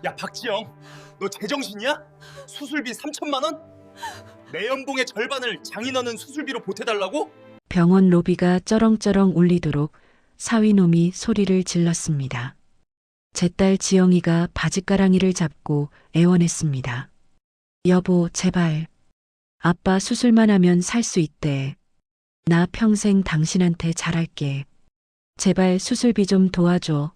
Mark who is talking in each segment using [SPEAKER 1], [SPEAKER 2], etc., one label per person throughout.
[SPEAKER 1] 야, 박지영, 너 제정신이야? 수술비 3천만 원? 내 연봉의 절반을 장인어른 수술비로 보태달라고?
[SPEAKER 2] 병원 로비가 쩌렁쩌렁 울리도록 사위놈이 소리를 질렀습니다. 제 딸 지영이가 바짓가랑이를 잡고 애원했습니다. 여보, 제발. 아빠 수술만 하면 살 수 있대. 나 평생 당신한테 잘할게. 제발 수술비 좀 도와줘.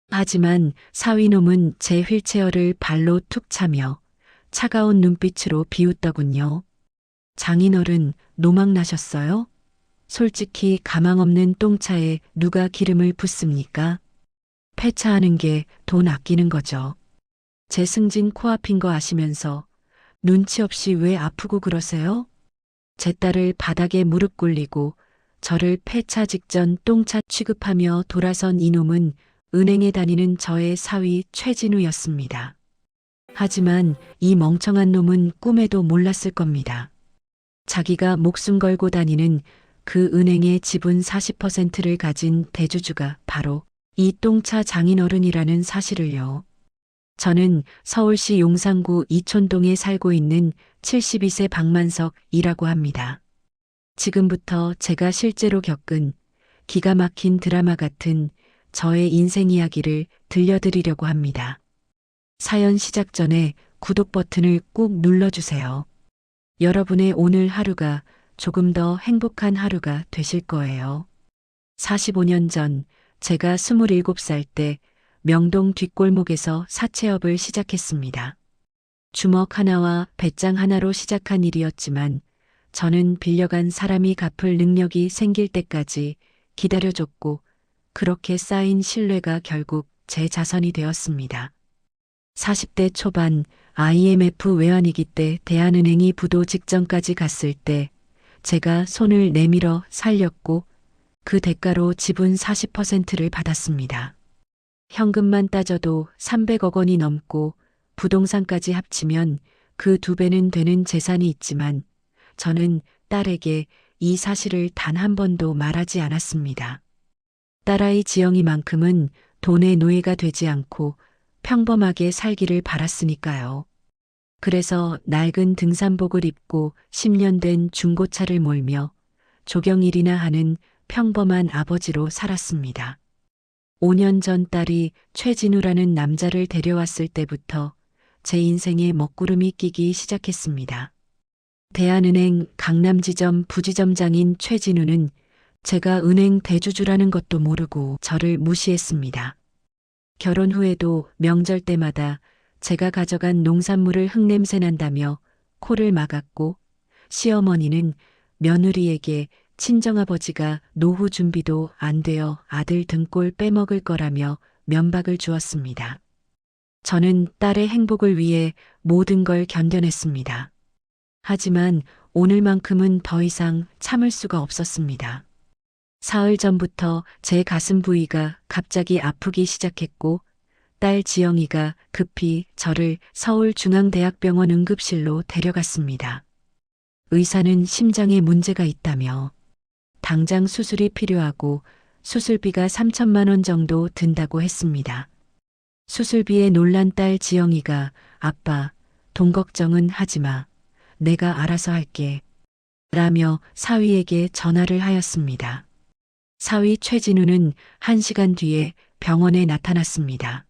[SPEAKER 2] 하지만 사위놈은 제 휠체어를 발로 툭 차며 차가운 눈빛으로 비웃더군요. 장인어른, 노망 나셨어요? 솔직히 가망 없는 똥차에 누가 기름을 붓습니까? 폐차하는 게 돈 아끼는 거죠. 제 승진 코앞인 거 아시면서 눈치 없이 왜 아프고 그러세요? 제 딸을 바닥에 무릎 꿇리고 저를 폐차 직전 똥차 취급하며 돌아선 이놈은 은행에 다니는 저의 사위 최진우였습니다. 하지만 이 멍청한 놈은 꿈에도 몰랐을 겁니다. 자기가 목숨 걸고 다니는 그 은행의 지분 40%를 가진 대주주가 바로 이 똥차 장인어른이라는 사실을요. 저는 서울시 용산구 이촌동에 살고 있는 72세 박만석이라고 합니다. 지금부터 제가 실제로 겪은 기가 막힌 드라마 같은 저의 인생 이야기를 들려드리려고 합니다. 사연 시작 전에 구독 버튼을 꾹 눌러주세요. 여러분의 오늘 하루가 조금 더 행복한 하루가 되실 거예요. 45년 전 제가 27살 때 명동 뒷골목에서 사채업을 시작했습니다. 주먹 하나와 배짱 하나로 시작한 일이었지만 저는 빌려간 사람이 갚을 능력이 생길 때까지 기다려줬고 그렇게 쌓인 신뢰가 결국 제 자산이 되었습니다. 40대 초반 IMF 외환위기 때 대한은행이 부도 직전까지 갔을 때 제가 손을 내밀어 살렸고 그 대가로 지분 40%를 받았습니다. 현금만 따져도 300억 원이 넘고 부동산까지 합치면 그 2배는 되는 재산이 있지만 저는 딸에게 이 사실을 단 한 번도 말하지 않았습니다. 딸아이 지영이만큼은 돈의 노예가 되지 않고 평범하게 살기를 바랐으니까요. 그래서 낡은 등산복을 입고 10년 된 중고차를 몰며 조경일이나 하는 평범한 아버지로 살았습니다. 5년 전 딸이 최진우라는 남자를 데려왔을 때부터 제 인생에 먹구름이 끼기 시작했습니다. 대한은행 강남지점 부지점장인 최진우는 제가 은행 대주주라는 것도 모르고 저를 무시했습니다. 결혼 후에도 명절 때마다 제가 가져간 농산물을 흙냄새 난다며 코를 막았고 시어머니는 며느리에게 친정아버지가 노후 준비도 안 되어 아들 등골 빼먹을 거라며 면박을 주었습니다. 저는 딸의 행복을 위해 모든 걸 견뎌냈습니다. 하지만 오늘만큼은 더 이상 참을 수가 없었습니다. 사흘 전부터 제 가슴 부위가 갑자기 아프기 시작했고 딸 지영이가 급히 저를 서울중앙대학병원 응급실로 데려갔습니다. 의사는 심장에 문제가 있다며 당장 수술이 필요하고 수술비가 3천만 원 정도 든다고 했습니다. 수술비에 놀란 딸 지영이가 아빠, 돈 걱정은 하지 마. 내가 알아서 할게. 라며 사위에게 전화를 하였습니다. 사위 최진우는 1시간 뒤에 병원에 나타났습니다.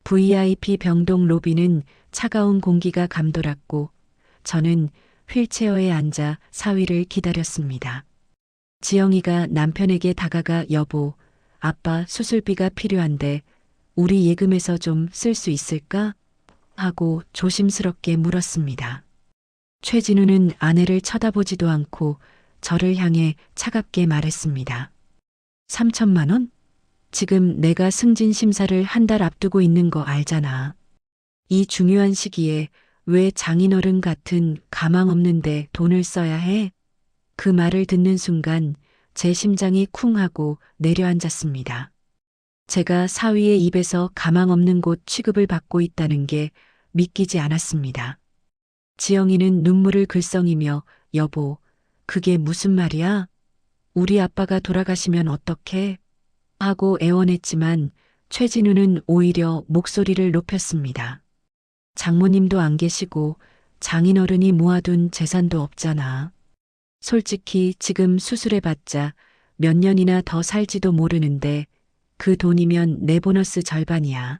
[SPEAKER 2] VIP 병동 로비는 차가운 공기가 감돌았고 저는 휠체어에 앉아 사위를 기다렸습니다. 지영이가 남편에게 다가가 여보, 아빠 수술비가 필요한데 우리 예금에서 좀 쓸 수 있을까? 하고 조심스럽게 물었습니다. 최진우는 아내를 쳐다보지도 않고 저를 향해 차갑게 말했습니다. 3천만 원? 지금 내가 승진 심사를 한 달 앞두고 있는 거 알잖아. 이 중요한 시기에 왜 장인어른 같은 가망 없는데 돈을 써야 해? 그 말을 듣는 순간 제 심장이 쿵 하고 내려앉았습니다. 제가 사위의 입에서 가망 없는 곳 취급을 받고 있다는 게 믿기지 않았습니다. 지영이는 눈물을 글썽이며 여보, 그게 무슨 말이야? 우리 아빠가 돌아가시면 어떡해? 하고 애원했지만 최진우는 오히려 목소리를 높였습니다. 장모님도 안 계시고 장인어른이 모아둔 재산도 없잖아. 솔직히 지금 수술해봤자 몇 년이나 더 살지도 모르는데 그 돈이면 내 보너스 절반이야.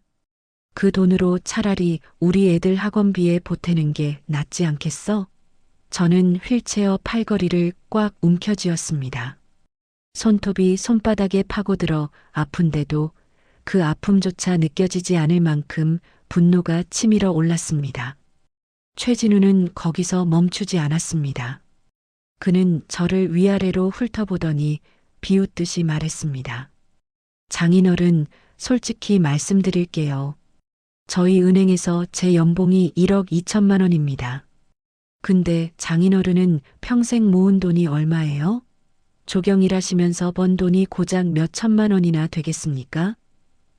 [SPEAKER 2] 그 돈으로 차라리 우리 애들 학원비에 보태는 게 낫지 않겠어? 저는 휠체어 팔걸이를 꽉 움켜쥐었습니다. 손톱이 손바닥에 파고들어 아픈데도 그 아픔조차 느껴지지 않을 만큼 분노가 치밀어 올랐습니다. 최진우는 거기서 멈추지 않았습니다. 그는 저를 위아래로 훑어보더니 비웃듯이 말했습니다. 장인어른, 솔직히 말씀드릴게요. 저희 은행에서 제 연봉이 1억 2천만 원입니다. 근데 장인어른은 평생 모은 돈이 얼마예요? 조경일하시면서 번 돈이 고작 몇 천만 원이나 되겠습니까?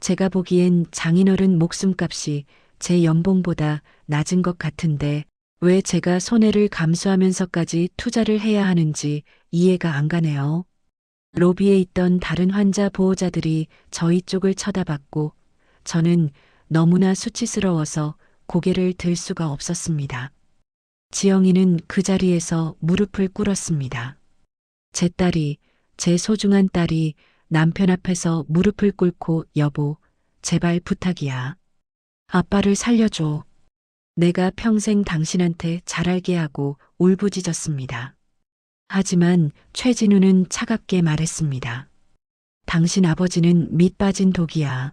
[SPEAKER 2] 제가 보기엔 장인어른 목숨값이 제 연봉보다 낮은 것 같은데 왜 제가 손해를 감수하면서까지 투자를 해야 하는지 이해가 안 가네요. 로비에 있던 다른 환자 보호자들이 저희 쪽을 쳐다봤고 저는 너무나 수치스러워서 고개를 들 수가 없었습니다. 지영이는 그 자리에서 무릎을 꿇었습니다. 제 딸이, 제 소중한 딸이 남편 앞에서 무릎을 꿇고 여보, 제발 부탁이야. 아빠를 살려줘. 내가 평생 당신한테 잘알게 하고 울부짖었습니다. 하지만 최진우는 차갑게 말했습니다. 당신 아버지는 밑 빠진 독이야.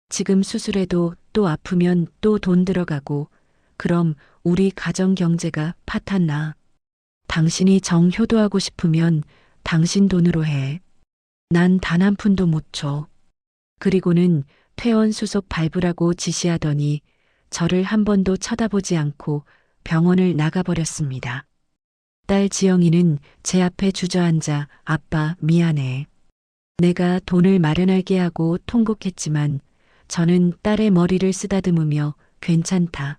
[SPEAKER 2] 지금 수술해도 또 아프면 또 돈 들어가고 그럼 우리 가정 경제가 파탄나. 당신이 정 효도하고 싶으면 당신 돈으로 해. 난 단 한 푼도 못 줘. 그리고는 퇴원 수속 밟으라고 지시하더니 저를 한 번도 쳐다보지 않고 병원을 나가버렸습니다. 딸 지영이는 제 앞에 주저앉아 아빠 미안해. 내가 돈을 마련하게 하고 통곡했지만 저는 딸의 머리를 쓰다듬으며 괜찮다.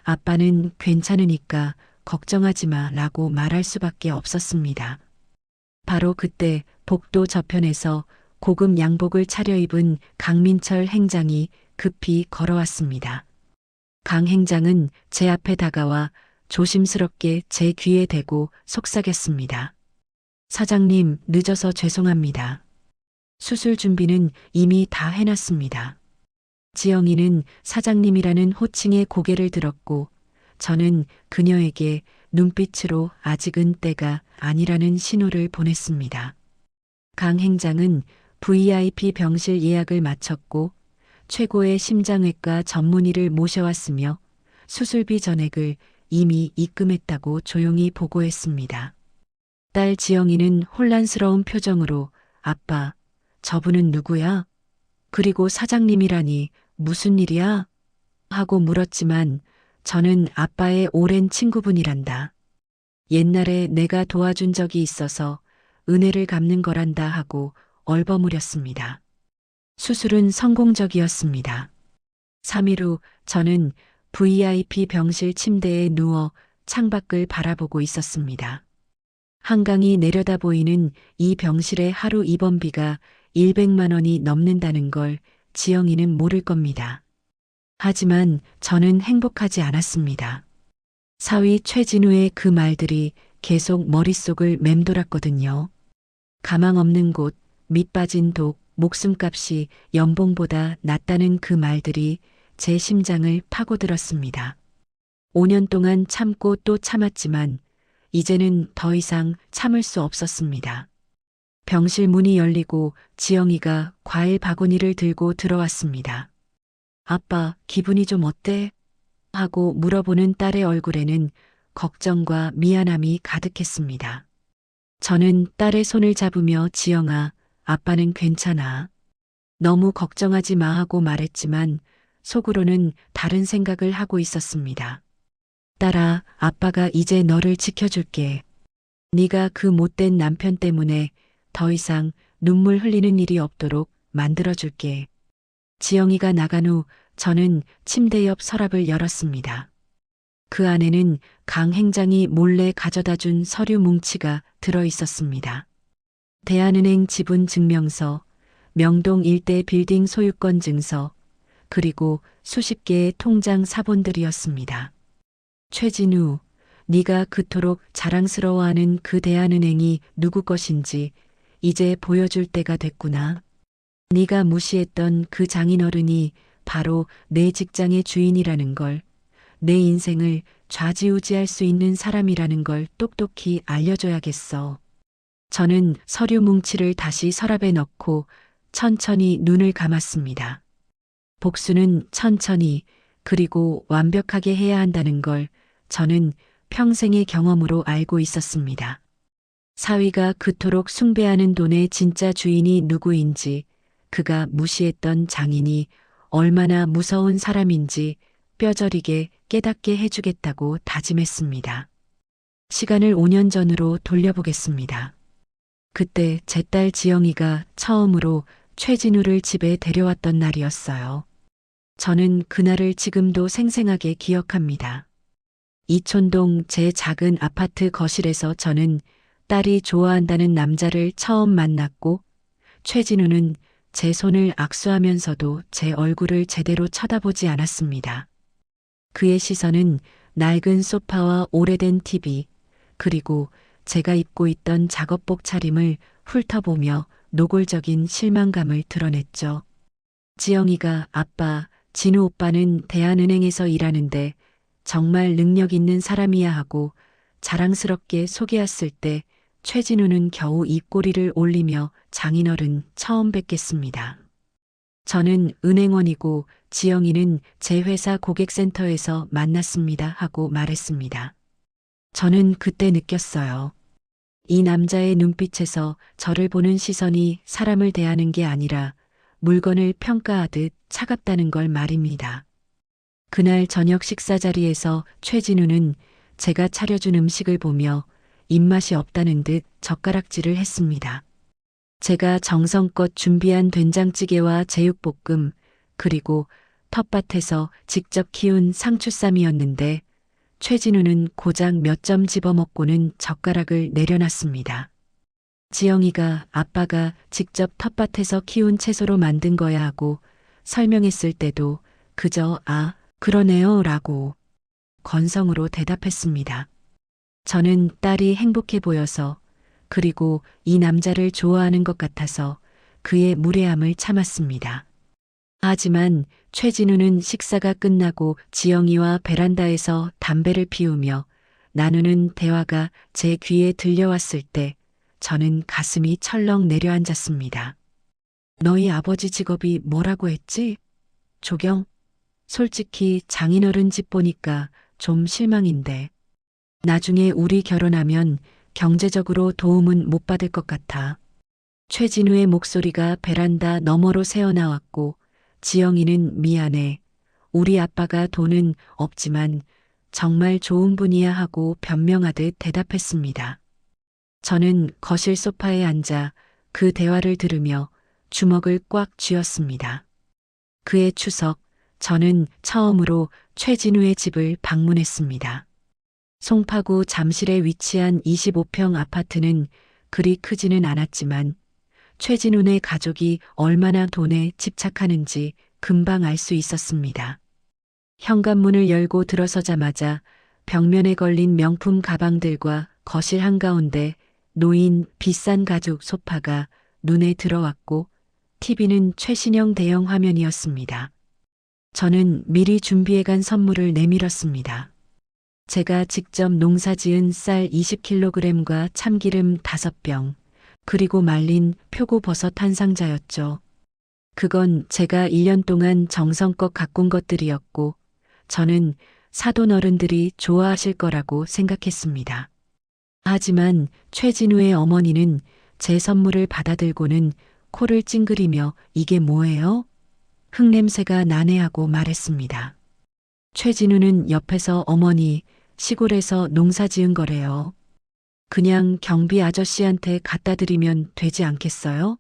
[SPEAKER 2] 아빠는 괜찮으니까 걱정하지 마 라고 말할 수밖에 없었습니다. 바로 그때 복도 저편에서 고급 양복을 차려입은 강민철 행장이 급히 걸어왔습니다. 강 행장은 제 앞에 다가와 조심스럽게 제 귀에 대고 속삭였습니다. 사장님, 늦어서 죄송합니다. 수술 준비는 이미 다 해놨습니다. 지영이는 사장님이라는 호칭에 고개를 들었고 저는 그녀에게 눈빛으로 아직은 때가 아니라는 신호를 보냈습니다. 강 행장은 VIP 병실 예약을 마쳤고 최고의 심장외과 전문의를 모셔왔으며 수술비 전액을 이미 입금했다고 조용히 보고했습니다. 딸 지영이는 혼란스러운 표정으로 아빠, 저분은 누구야? 그리고 사장님이라니 무슨 일이야? 하고 물었지만 저는 아빠의 오랜 친구분이란다. 옛날에 내가 도와준 적이 있어서 은혜를 갚는 거란다 하고 얼버무렸습니다. 수술은 성공적이었습니다. 3일 후 저는 VIP 병실 침대에 누워 창밖을 바라보고 있었습니다. 한강이 내려다 보이는 이 병실의 하루 입원비가 100만 원이 넘는다는 걸 지영이는 모를 겁니다. 하지만 저는 행복하지 않았습니다. 사위 최진우의 그 말들이 계속 머릿속을 맴돌았거든요. 가망 없는 곳, 밑 빠진 독, 목숨값이 연봉보다 낫다는 그 말들이 제 심장을 파고들었습니다. 5년 동안 참고 또 참았지만 이제는 더 이상 참을 수 없었습니다. 병실 문이 열리고 지영이가 과일 바구니를 들고 들어왔습니다. 아빠, 기분이 좀 어때? 하고 물어보는 딸의 얼굴에는 걱정과 미안함이 가득했습니다. 저는 딸의 손을 잡으며 지영아, 아빠는 괜찮아. 너무 걱정하지 마 하고 말했지만 속으로는 다른 생각을 하고 있었습니다. 딸아, 아빠가 이제 너를 지켜줄게. 네가 그 못된 남편 때문에 더 이상 눈물 흘리는 일이 없도록 만들어줄게. 지영이가 나간 후 저는 침대 옆 서랍을 열었습니다. 그 안에는 강 행장이 몰래 가져다 준 서류 뭉치가 들어 있었습니다. 대한은행 지분 증명서, 명동 일대 빌딩 소유권 증서, 그리고 수십 개의 통장 사본들이었습니다. 최진우, 네가 그토록 자랑스러워하는 그 대한은행이 누구 것인지 이제 보여줄 때가 됐구나. 네가 무시했던 그 장인어른이 바로 내 직장의 주인이라는 걸, 내 인생을 좌지우지할 수 있는 사람이라는 걸 똑똑히 알려줘야겠어. 저는 서류 뭉치를 다시 서랍에 넣고 천천히 눈을 감았습니다. 복수는 천천히 그리고 완벽하게 해야 한다는 걸 저는 평생의 경험으로 알고 있었습니다. 사위가 그토록 숭배하는 돈의 진짜 주인이 누구인지, 그가 무시했던 장인이 얼마나 무서운 사람인지 뼈저리게 깨닫게 해주겠다고 다짐했습니다. 시간을 5년 전으로 돌려보겠습니다. 그때 제 딸 지영이가 처음으로 최진우를 집에 데려왔던 날이었어요. 저는 그날을 지금도 생생하게 기억합니다. 이촌동 제 작은 아파트 거실에서 저는 딸이 좋아한다는 남자를 처음 만났고, 최진우는 제 손을 악수하면서도 제 얼굴을 제대로 쳐다보지 않았습니다. 그의 시선은 낡은 소파와 오래된 TV, 그리고 제가 입고 있던 작업복 차림을 훑어보며 노골적인 실망감을 드러냈죠. 지영이가 아빠, 진우 오빠는 대한은행에서 일하는데 정말 능력 있는 사람이야 하고 자랑스럽게 소개했을 때 최진우는 겨우 입꼬리를 올리며 장인어른 처음 뵙겠습니다. 저는 은행원이고 지영이는 제 회사 고객센터에서 만났습니다 하고 말했습니다. 저는 그때 느꼈어요. 이 남자의 눈빛에서 저를 보는 시선이 사람을 대하는 게 아니라 물건을 평가하듯 차갑다는 걸 말입니다. 그날 저녁 식사 자리에서 최진우는 제가 차려준 음식을 보며 입맛이 없다는 듯 젓가락질을 했습니다. 제가 정성껏 준비한 된장찌개와 제육볶음, 그리고 텃밭에서 직접 키운 상추쌈이었는데 최진우는 고작 몇 점 집어먹고는 젓가락을 내려놨습니다. 지영이가 아빠가 직접 텃밭에서 키운 채소로 만든 거야 하고 설명했을 때도 그저 아, 그러네요 라고 건성으로 대답했습니다. 저는 딸이 행복해 보여서, 그리고 이 남자를 좋아하는 것 같아서 그의 무례함을 참았습니다. 하지만 최진우는 식사가 끝나고 지영이와 베란다에서 담배를 피우며 나누는 대화가 제 귀에 들려왔을 때 저는 가슴이 철렁 내려앉았습니다. 너희 아버지 직업이 뭐라고 했지? 조경? 솔직히 장인어른 집 보니까 좀 실망인데. 나중에 우리 결혼하면 경제적으로 도움은 못 받을 것 같아. 최진우의 목소리가 베란다 너머로 새어나왔고 지영이는 미안해. 우리 아빠가 돈은 없지만 정말 좋은 분이야 하고 변명하듯 대답했습니다. 저는 거실 소파에 앉아 그 대화를 들으며 주먹을 꽉 쥐었습니다. 그해 추석, 저는 처음으로 최진우의 집을 방문했습니다. 송파구 잠실에 위치한 25평 아파트는 그리 크지는 않았지만 최진우네 가족이 얼마나 돈에 집착하는지 금방 알 수 있었습니다. 현관문을 열고 들어서자마자 벽면에 걸린 명품 가방들과 거실 한가운데 놓인 비싼 가죽 소파가 눈에 들어왔고 TV는 최신형 대형 화면이었습니다. 저는 미리 준비해간 선물을 내밀었습니다. 제가 직접 농사지은 쌀 20kg과 참기름 5병, 그리고 말린 표고버섯 한 상자였죠. 그건 제가 1년 동안 정성껏 가꾼 것들이었고 저는 사돈 어른들이 좋아하실 거라고 생각했습니다. 하지만 최진우의 어머니는 제 선물을 받아들고는 코를 찡그리며 이게 뭐예요? 흙냄새가 나네 하고 말했습니다. 최진우는 옆에서 어머니, 시골에서 농사 지은 거래요. 그냥 경비 아저씨한테 갖다 드리면 되지 않겠어요?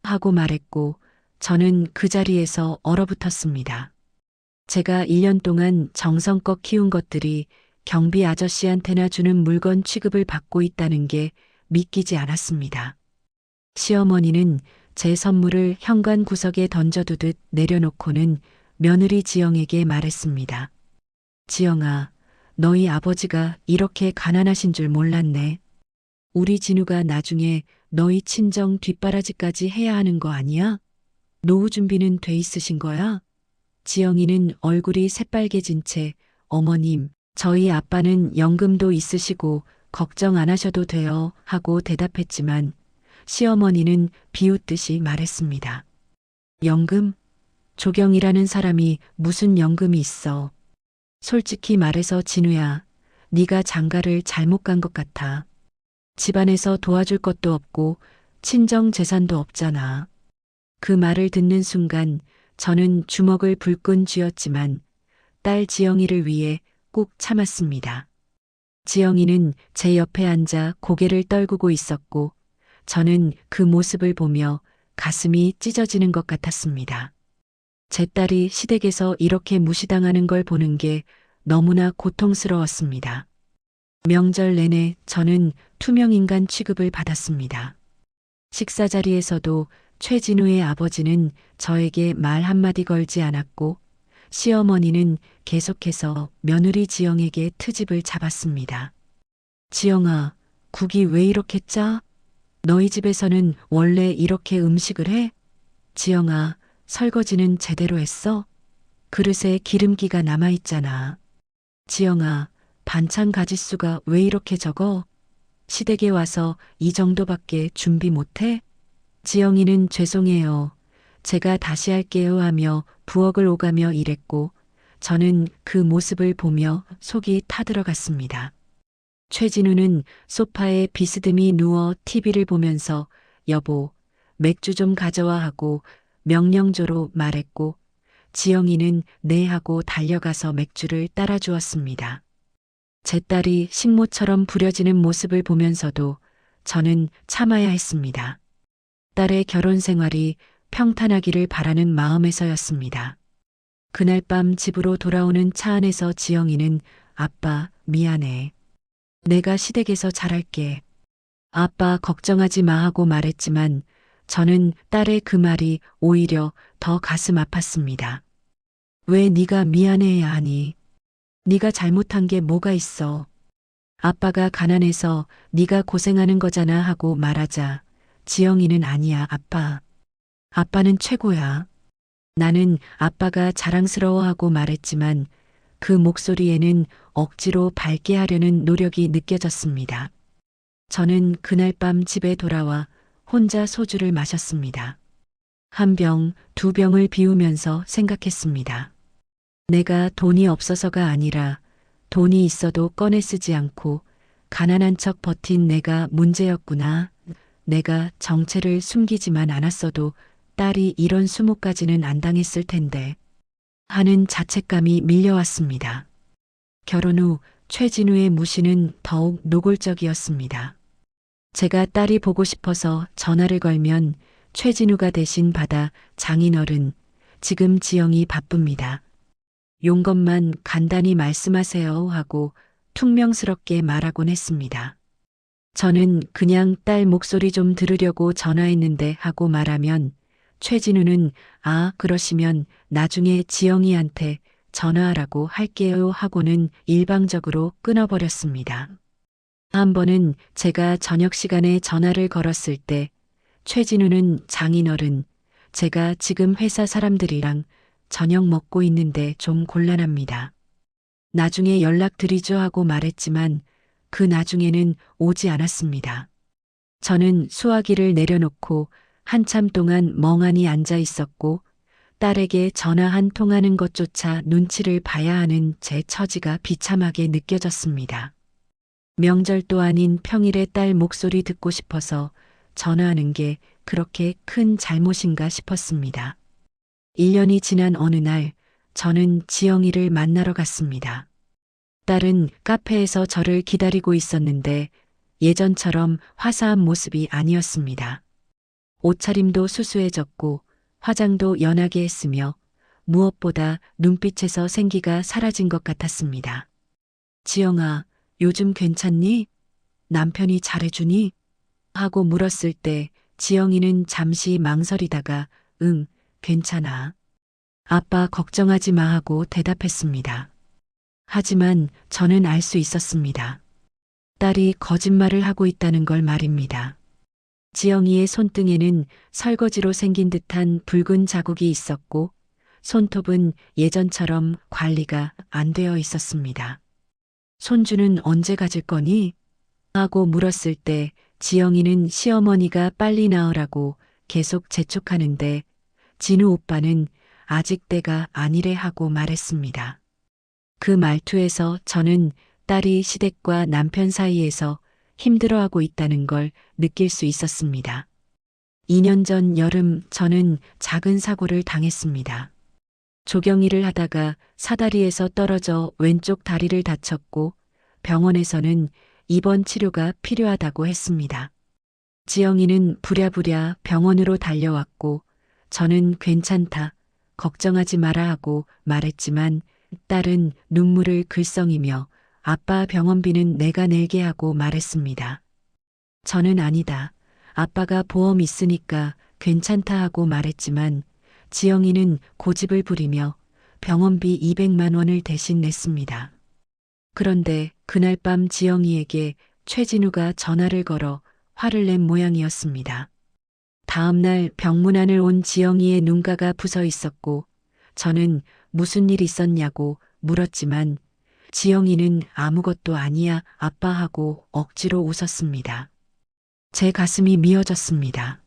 [SPEAKER 2] 하고 말했고 저는 그 자리에서 얼어붙었습니다. 제가 1년 동안 정성껏 키운 것들이 경비 아저씨한테나 주는 물건 취급을 받고 있다는 게 믿기지 않았습니다. 시어머니는 제 선물을 현관 구석에 던져두듯 내려놓고는 며느리 지영에게 말했습니다. 지영아, 너희 아버지가 이렇게 가난하신 줄 몰랐네. 우리 진우가 나중에 너희 친정 뒷바라지까지 해야 하는 거 아니야? 노후 준비는 돼 있으신 거야? 지영이는 얼굴이 새빨개진 채 어머님, 저희 아빠는 연금도 있으시고 걱정 안 하셔도 돼요 하고 대답했지만 시어머니는 비웃듯이 말했습니다. 연금? 조경이라는 사람이 무슨 연금이 있어. 솔직히 말해서 진우야, 네가 장가를 잘못 간 것 같아. 집안에서 도와줄 것도 없고 친정 재산도 없잖아. 그 말을 듣는 순간 저는 주먹을 불끈 쥐었지만 딸 지영이를 위해 꾹 참았습니다. 지영이는 제 옆에 앉아 고개를 떨구고 있었고 저는 그 모습을 보며 가슴이 찢어지는 것 같았습니다. 제 딸이 시댁에서 이렇게 무시당하는 걸 보는 게 너무나 고통스러웠습니다. 명절 내내 저는 투명인간 취급을 받았습니다. 식사 자리에서도 최진우의 아버지는 저에게 말 한마디 걸지 않았고 시어머니는 계속해서 며느리 지영에게 트집을 잡았습니다. 지영아, 국이 왜 이렇게 짜? 너희 집에서는 원래 이렇게 음식을 해? 지영아, 설거지는 제대로 했어? 그릇에 기름기가 남아있잖아. 지영아, 반찬 가짓수가 왜 이렇게 적어? 시댁에 와서 이 정도밖에 준비 못해? 지영이는 죄송해요. 제가 다시 할게요 하며 부엌을 오가며 일했고 저는 그 모습을 보며 속이 타들어갔습니다. 최진우는 소파에 비스듬히 누워 TV를 보면서 여보, 맥주 좀 가져와 하고 명령조로 말했고 지영이는 네 하고 달려가서 맥주를 따라 주었습니다. 제 딸이 식모처럼 부려지는 모습을 보면서도 저는 참아야 했습니다. 딸의 결혼 생활이 평탄하기를 바라는 마음에서였습니다. 그날 밤 집으로 돌아오는 차 안에서 지영이는 아빠, 미안해. 내가 시댁에서 잘할게. 아빠 걱정하지 마 하고 말했지만 저는 딸의 그 말이 오히려 더 가슴 아팠습니다. 왜 네가 미안해야 하니? 네가 잘못한 게 뭐가 있어? 아빠가 가난해서 네가 고생하는 거잖아 하고 말하자 지영이는 아니야 아빠. 아빠는 최고야. 나는 아빠가 자랑스러워하고 말했지만 그 목소리에는 억지로 밝게 하려는 노력이 느껴졌습니다. 저는 그날 밤 집에 돌아와 혼자 소주를 마셨습니다. 한 병, 두 병을 비우면서 생각했습니다. 내가 돈이 없어서가 아니라 돈이 있어도 꺼내 쓰지 않고 가난한 척 버틴 내가 문제였구나. 내가 정체를 숨기지만 않았어도 딸이 이런 수모까지는 안 당했을 텐데 하는 자책감이 밀려왔습니다. 결혼 후 최진우의 무시는 더욱 노골적이었습니다. 제가 딸이 보고 싶어서 전화를 걸면 최진우가 대신 받아 장인어른, 지금 지영이 바쁩니다. 용건만 간단히 말씀하세요 하고 퉁명스럽게 말하곤 했습니다. 저는 그냥 딸 목소리 좀 들으려고 전화했는데 하고 말하면 최진우는 아, 그러시면 나중에 지영이한테 전화하라고 할게요 하고는 일방적으로 끊어버렸습니다. 한 번은 제가 저녁 시간에 전화를 걸었을 때 최진우는 장인어른, 제가 지금 회사 사람들이랑 저녁 먹고 있는데 좀 곤란합니다. 나중에 연락드리죠 하고 말했지만 그 나중에는 오지 않았습니다. 저는 수화기를 내려놓고 한참 동안 멍하니 앉아 있었고 딸에게 전화 한 통하는 것조차 눈치를 봐야 하는 제 처지가 비참하게 느껴졌습니다. 명절도 아닌 평일에 딸 목소리 듣고 싶어서 전화하는 게 그렇게 큰 잘못인가 싶었습니다. 1년이 지난 어느 날 저는 지영이를 만나러 갔습니다. 딸은 카페에서 저를 기다리고 있었는데 예전처럼 화사한 모습이 아니었습니다. 옷차림도 수수해졌고 화장도 연하게 했으며 무엇보다 눈빛에서 생기가 사라진 것 같았습니다. 지영아, 요즘 괜찮니? 남편이 잘해주니? 하고 물었을 때 지영이는 잠시 망설이다가 응, 괜찮아. 아빠 걱정하지 마 하고 대답했습니다. 하지만 저는 알 수 있었습니다. 딸이 거짓말을 하고 있다는 걸 말입니다. 지영이의 손등에는 설거지로 생긴 듯한 붉은 자국이 있었고 손톱은 예전처럼 관리가 안 되어 있었습니다. 손주는 언제 가질 거니? 하고 물었을 때 지영이는 시어머니가 빨리 나으라고 계속 재촉하는데 진우 오빠는 아직 때가 아니래 하고 말했습니다. 그 말투에서 저는 딸이 시댁과 남편 사이에서 힘들어하고 있다는 걸 느낄 수 있었습니다. 2년 전 여름 저는 작은 사고를 당했습니다. 조경일을 하다가 사다리에서 떨어져 왼쪽 다리를 다쳤고 병원에서는 입원 치료가 필요하다고 했습니다. 지영이는 부랴부랴 병원으로 달려왔고 저는 괜찮다, 걱정하지 마라 하고 말했지만 딸은 눈물을 글썽이며 아빠 병원비는 내가 내게 하고 말했습니다. 저는 아니다. 아빠가 보험 있으니까 괜찮다 하고 말했지만 지영이는 고집을 부리며 병원비 200만 원을 대신 냈습니다. 그런데 그날 밤 지영이에게 최진우가 전화를 걸어 화를 낸 모양이었습니다. 다음날 병문안을 온 지영이의 눈가가 부서 있었고 저는 무슨 일 있었냐고 물었지만 지영이는 아무것도 아니야 아빠 하고 억지로 웃었습니다. 제 가슴이 미어졌습니다.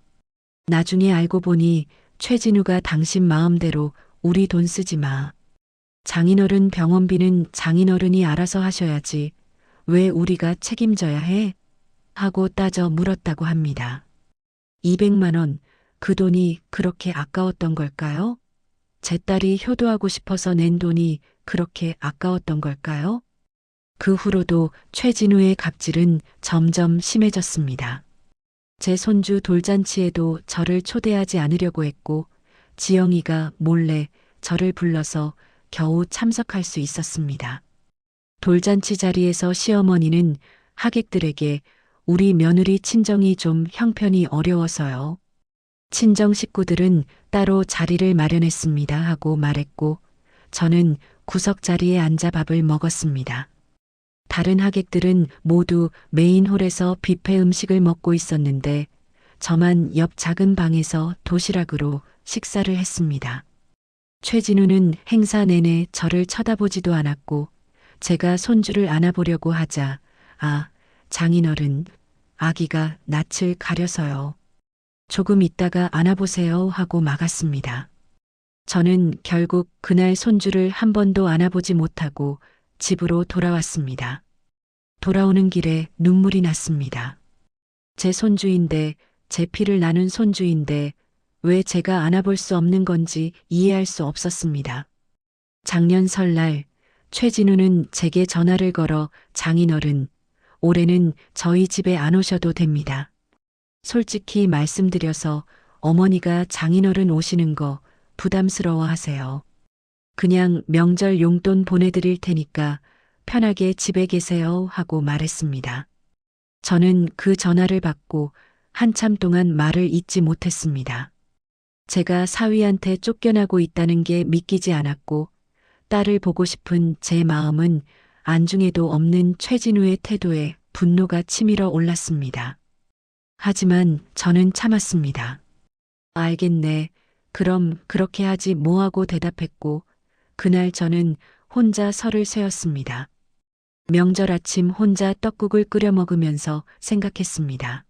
[SPEAKER 2] 나중에 알고 보니 최진우가 당신 마음대로 우리 돈 쓰지 마. 장인어른 병원비는 장인어른이 알아서 하셔야지 왜 우리가 책임져야 해? 하고 따져 물었다고 합니다. 200만 원, 그 돈이 그렇게 아까웠던 걸까요? 제 딸이 효도하고 싶어서 낸 돈이 그렇게 아까웠던 걸까요? 그 후로도 최진우의 갑질은 점점 심해졌습니다. 제 손주 돌잔치에도 저를 초대하지 않으려고 했고 지영이가 몰래 저를 불러서 겨우 참석할 수 있었습니다. 돌잔치 자리에서 시어머니는 하객들에게 우리 며느리 친정이 좀 형편이 어려워서요. 친정 식구들은 따로 자리를 마련했습니다 하고 말했고 저는 구석 자리에 앉아 밥을 먹었습니다. 다른 하객들은 모두 메인홀에서 뷔페 음식을 먹고 있었는데 저만 옆 작은 방에서 도시락으로 식사를 했습니다. 최진우는 행사 내내 저를 쳐다보지도 않았고 제가 손주를 안아보려고 하자 장인어른, 아기가 낯을 가려서요. 조금 있다가 안아보세요 하고 막았습니다. 저는 결국 그날 손주를 한 번도 안아보지 못하고 집으로 돌아왔습니다. 돌아오는 길에 눈물이 났습니다. 제 손주인데, 제 피를 나눈 손주인데 왜 제가 안아볼 수 없는 건지 이해할 수 없었습니다. 작년 설날 최진우는 제게 전화를 걸어 장인어른, 올해는 저희 집에 안 오셔도 됩니다. 솔직히 말씀드려서 어머니가 장인어른 오시는 거 부담스러워 하세요. 그냥 명절 용돈 보내드릴 테니까 편하게 집에 계세요 하고 말했습니다. 저는 그 전화를 받고 한참 동안 말을 잇지 못했습니다. 제가 사위한테 쫓겨나고 있다는 게 믿기지 않았고 딸을 보고 싶은 제 마음은 안중에도 없는 최진우의 태도에 분노가 치밀어 올랐습니다. 하지만 저는 참았습니다. 알겠네. 그럼 그렇게 하지 뭐하고 대답했고 그날 저는 혼자 설을 세웠습니다. 명절 아침 혼자 떡국을 끓여 먹으면서 생각했습니다.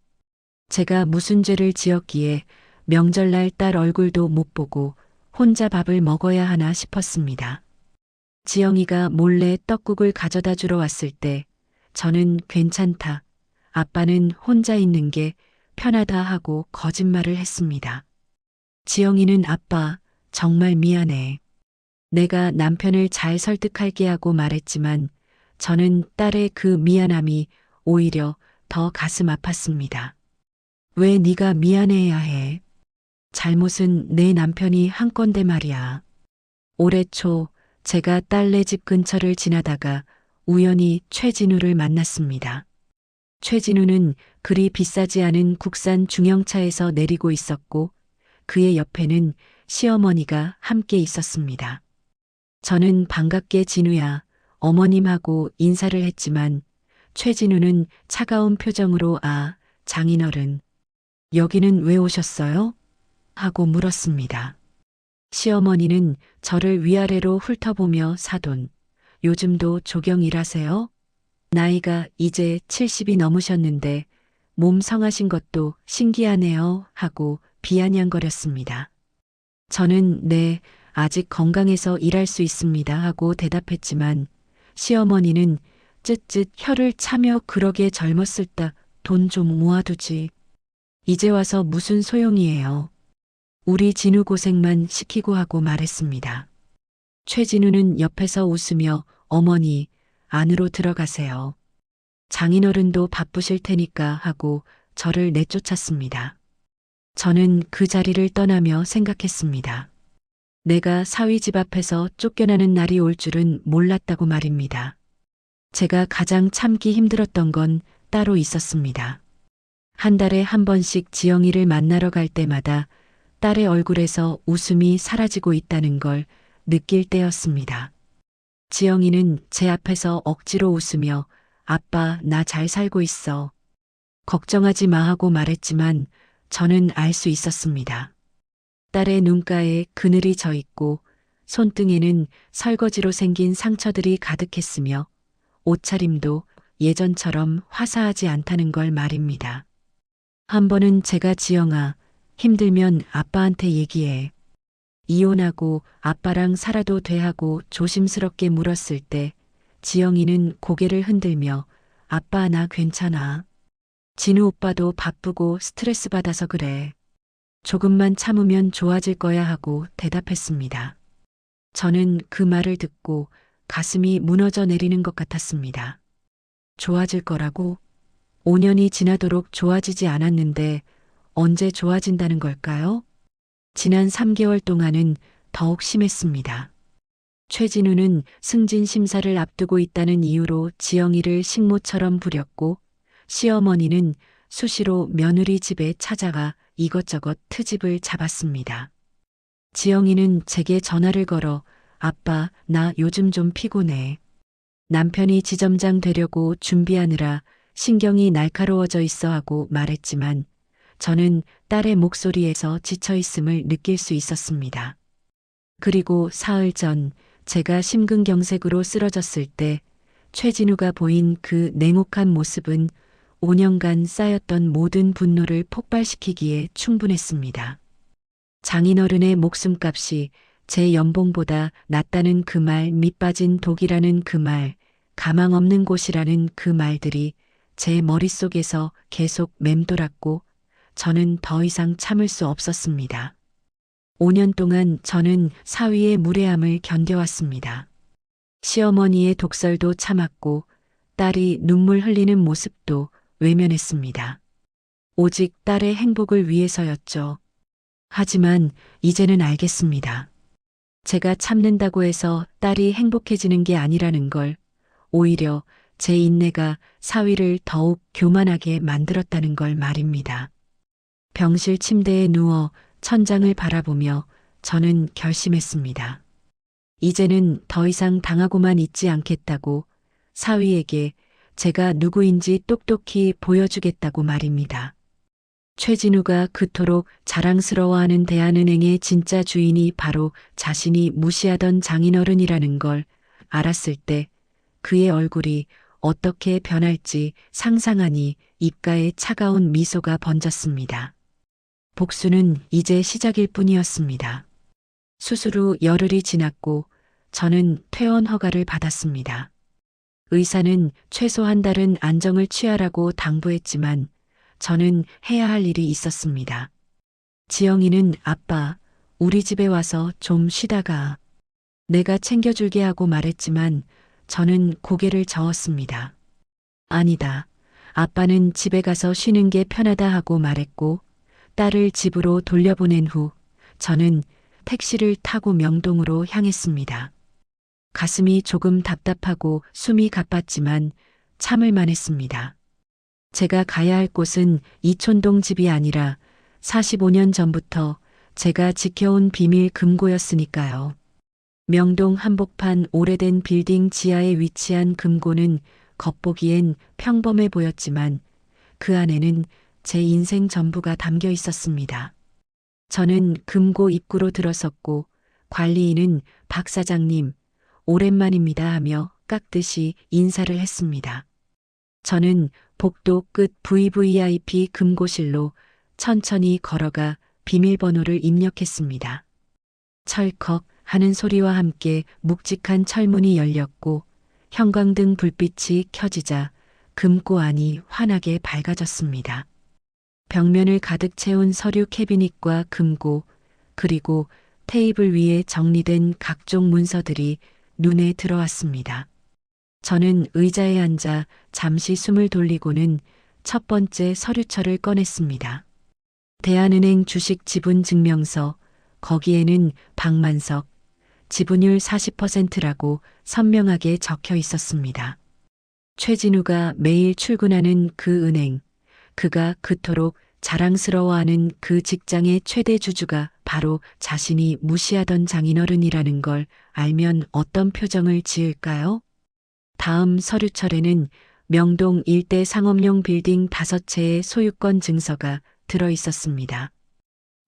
[SPEAKER 2] 제가 무슨 죄를 지었기에 명절날 딸 얼굴도 못 보고 혼자 밥을 먹어야 하나 싶었습니다. 지영이가 몰래 떡국을 가져다 주러 왔을 때 저는 괜찮다. 아빠는 혼자 있는 게 편하다 하고 거짓말을 했습니다. 지영이는 아빠, 정말 미안해. 내가 남편을 잘 설득할게 하고 말했지만 저는 딸의 그 미안함이 오히려 더 가슴 아팠습니다. 왜 네가 미안해야 해? 잘못은 내 남편이 한 건데 말이야. 올해 초 제가 딸네 집 근처를 지나다가 우연히 최진우를 만났습니다. 최진우는 그리 비싸지 않은 국산 중형차에서 내리고 있었고 그의 옆에는 시어머니가 함께 있었습니다. 저는 반갑게 진우야, 어머님하고 인사를 했지만 최진우는 차가운 표정으로 장인어른, 여기는 왜 오셨어요? 하고 물었습니다. 시어머니는 저를 위아래로 훑어보며 사돈, 요즘도 조경 일하세요? 나이가 이제 70이 넘으셨는데 몸 성하신 것도 신기하네요 하고 비아냥거렸습니다. 저는 네, 아직 건강해서 일할 수 있습니다 하고 대답했지만 시어머니는 쯧쯧 혀를 차며 그러게 젊었을 때 돈 좀 모아두지. 이제 와서 무슨 소용이에요. 우리 진우 고생만 시키고 하고 말했습니다. 최진우는 옆에서 웃으며 어머니, 안으로 들어가세요. 장인어른도 바쁘실 테니까 하고 저를 내쫓았습니다. 저는 그 자리를 떠나며 생각했습니다. 내가 사위 집 앞에서 쫓겨나는 날이 올 줄은 몰랐다고 말입니다. 제가 가장 참기 힘들었던 건 따로 있었습니다. 한 달에 한 번씩 지영이를 만나러 갈 때마다 딸의 얼굴에서 웃음이 사라지고 있다는 걸 느낄 때였습니다. 지영이는 제 앞에서 억지로 웃으며 아빠, 나 잘 살고 있어. 걱정하지 마 하고 말했지만 저는 알 수 있었습니다. 딸의 눈가에 그늘이 져 있고 손등에는 설거지로 생긴 상처들이 가득했으며 옷차림도 예전처럼 화사하지 않다는 걸 말입니다. 한 번은 제가 지영아, 힘들면 아빠한테 얘기해. 이혼하고 아빠랑 살아도 돼 하고 조심스럽게 물었을 때 지영이는 고개를 흔들며 아빠 나 괜찮아. 진우 오빠도 바쁘고 스트레스 받아서 그래. 조금만 참으면 좋아질 거야 하고 대답했습니다. 저는 그 말을 듣고 가슴이 무너져 내리는 것 같았습니다. 좋아질 거라고? 5년이 지나도록 좋아지지 않았는데 언제 좋아진다는 걸까요? 지난 3개월 동안은 더욱 심했습니다. 최진우는 승진 심사를 앞두고 있다는 이유로 지영이를 식모처럼 부렸고 시어머니는 수시로 며느리 집에 찾아가 이것저것 트집을 잡았습니다. 지영이는 제게 전화를 걸어 아빠, 나 요즘 좀 피곤해. 남편이 지점장 되려고 준비하느라 신경이 날카로워져 있어 하고 말했지만 저는 딸의 목소리에서 지쳐 있음을 느낄 수 있었습니다. 그리고 사흘 전 제가 심근경색으로 쓰러졌을 때 최진우가 보인 그 냉혹한 모습은 5년간 쌓였던 모든 분노를 폭발시키기에 충분했습니다. 장인어른의 목숨값이 제 연봉보다 낫다는 그 말, 밑빠진 독이라는 그 말, 가망 없는 곳이라는 그 말들이 제 머릿속에서 계속 맴돌았고 저는 더 이상 참을 수 없었습니다. 5년 동안 저는 사위의 무례함을 견뎌왔습니다. 시어머니의 독설도 참았고 딸이 눈물 흘리는 모습도 외면했습니다. 오직 딸의 행복을 위해서였죠. 하지만 이제는 알겠습니다. 제가 참는다고 해서 딸이 행복해지는 게 아니라는 걸, 오히려 제 인내가 사위를 더욱 교만하게 만들었다는 걸 말입니다. 병실 침대에 누워 천장을 바라보며 저는 결심했습니다. 이제는 더 이상 당하고만 있지 않겠다고 사위에게 제가 누구인지 똑똑히 보여주겠다고 말입니다. 최진우가 그토록 자랑스러워하는 대한은행의 진짜 주인이 바로 자신이 무시하던 장인어른이라는 걸 알았을 때 그의 얼굴이 어떻게 변할지 상상하니 입가에 차가운 미소가 번졌습니다. 복수는 이제 시작일 뿐이었습니다. 수술 후 열흘이 지났고 저는 퇴원 허가를 받았습니다. 의사는 최소 한 달은 안정을 취하라고 당부했지만 저는 해야 할 일이 있었습니다. 지영이는 아빠, 우리 집에 와서 좀 쉬다가 내가 챙겨줄게 하고 말했지만 저는 고개를 저었습니다. 아니다. 아빠는 집에 가서 쉬는 게 편하다 하고 말했고 딸을 집으로 돌려보낸 후 저는 택시를 타고 명동으로 향했습니다. 가슴이 조금 답답하고 숨이 가빴지만 참을 만했습니다. 제가 가야 할 곳은 이촌동 집이 아니라 45년 전부터 제가 지켜온 비밀 금고였으니까요. 명동 한복판 오래된 빌딩 지하에 위치한 금고는 겉보기엔 평범해 보였지만 그 안에는 제 인생 전부가 담겨 있었습니다. 저는 금고 입구로 들어섰고 관리인은 박 사장님, 오랜만입니다 하며 깍듯이 인사를 했습니다. 저는 복도 끝 VVIP 금고실로 천천히 걸어가 비밀번호를 입력했습니다. 철컥 하는 소리와 함께 묵직한 철문이 열렸고 형광등 불빛이 켜지자 금고 안이 환하게 밝아졌습니다. 벽면을 가득 채운 서류 캐비닛과 금고, 그리고 테이블 위에 정리된 각종 문서들이 눈에 들어왔습니다. 저는 의자에 앉아 잠시 숨을 돌리고는 첫 번째 서류철을 꺼냈습니다. 대한은행 주식 지분 증명서, 거기에는 박만석, 지분율 40%라고 선명하게 적혀 있었습니다. 최진우가 매일 출근하는 그 은행, 그가 그토록 자랑스러워하는 그 직장의 최대 주주가 바로 자신이 무시하던 장인어른이라는 걸 알면 어떤 표정을 지을까요? 다음 서류철에는 명동 일대 상업용 빌딩 5채의 소유권 증서가 들어 있었습니다.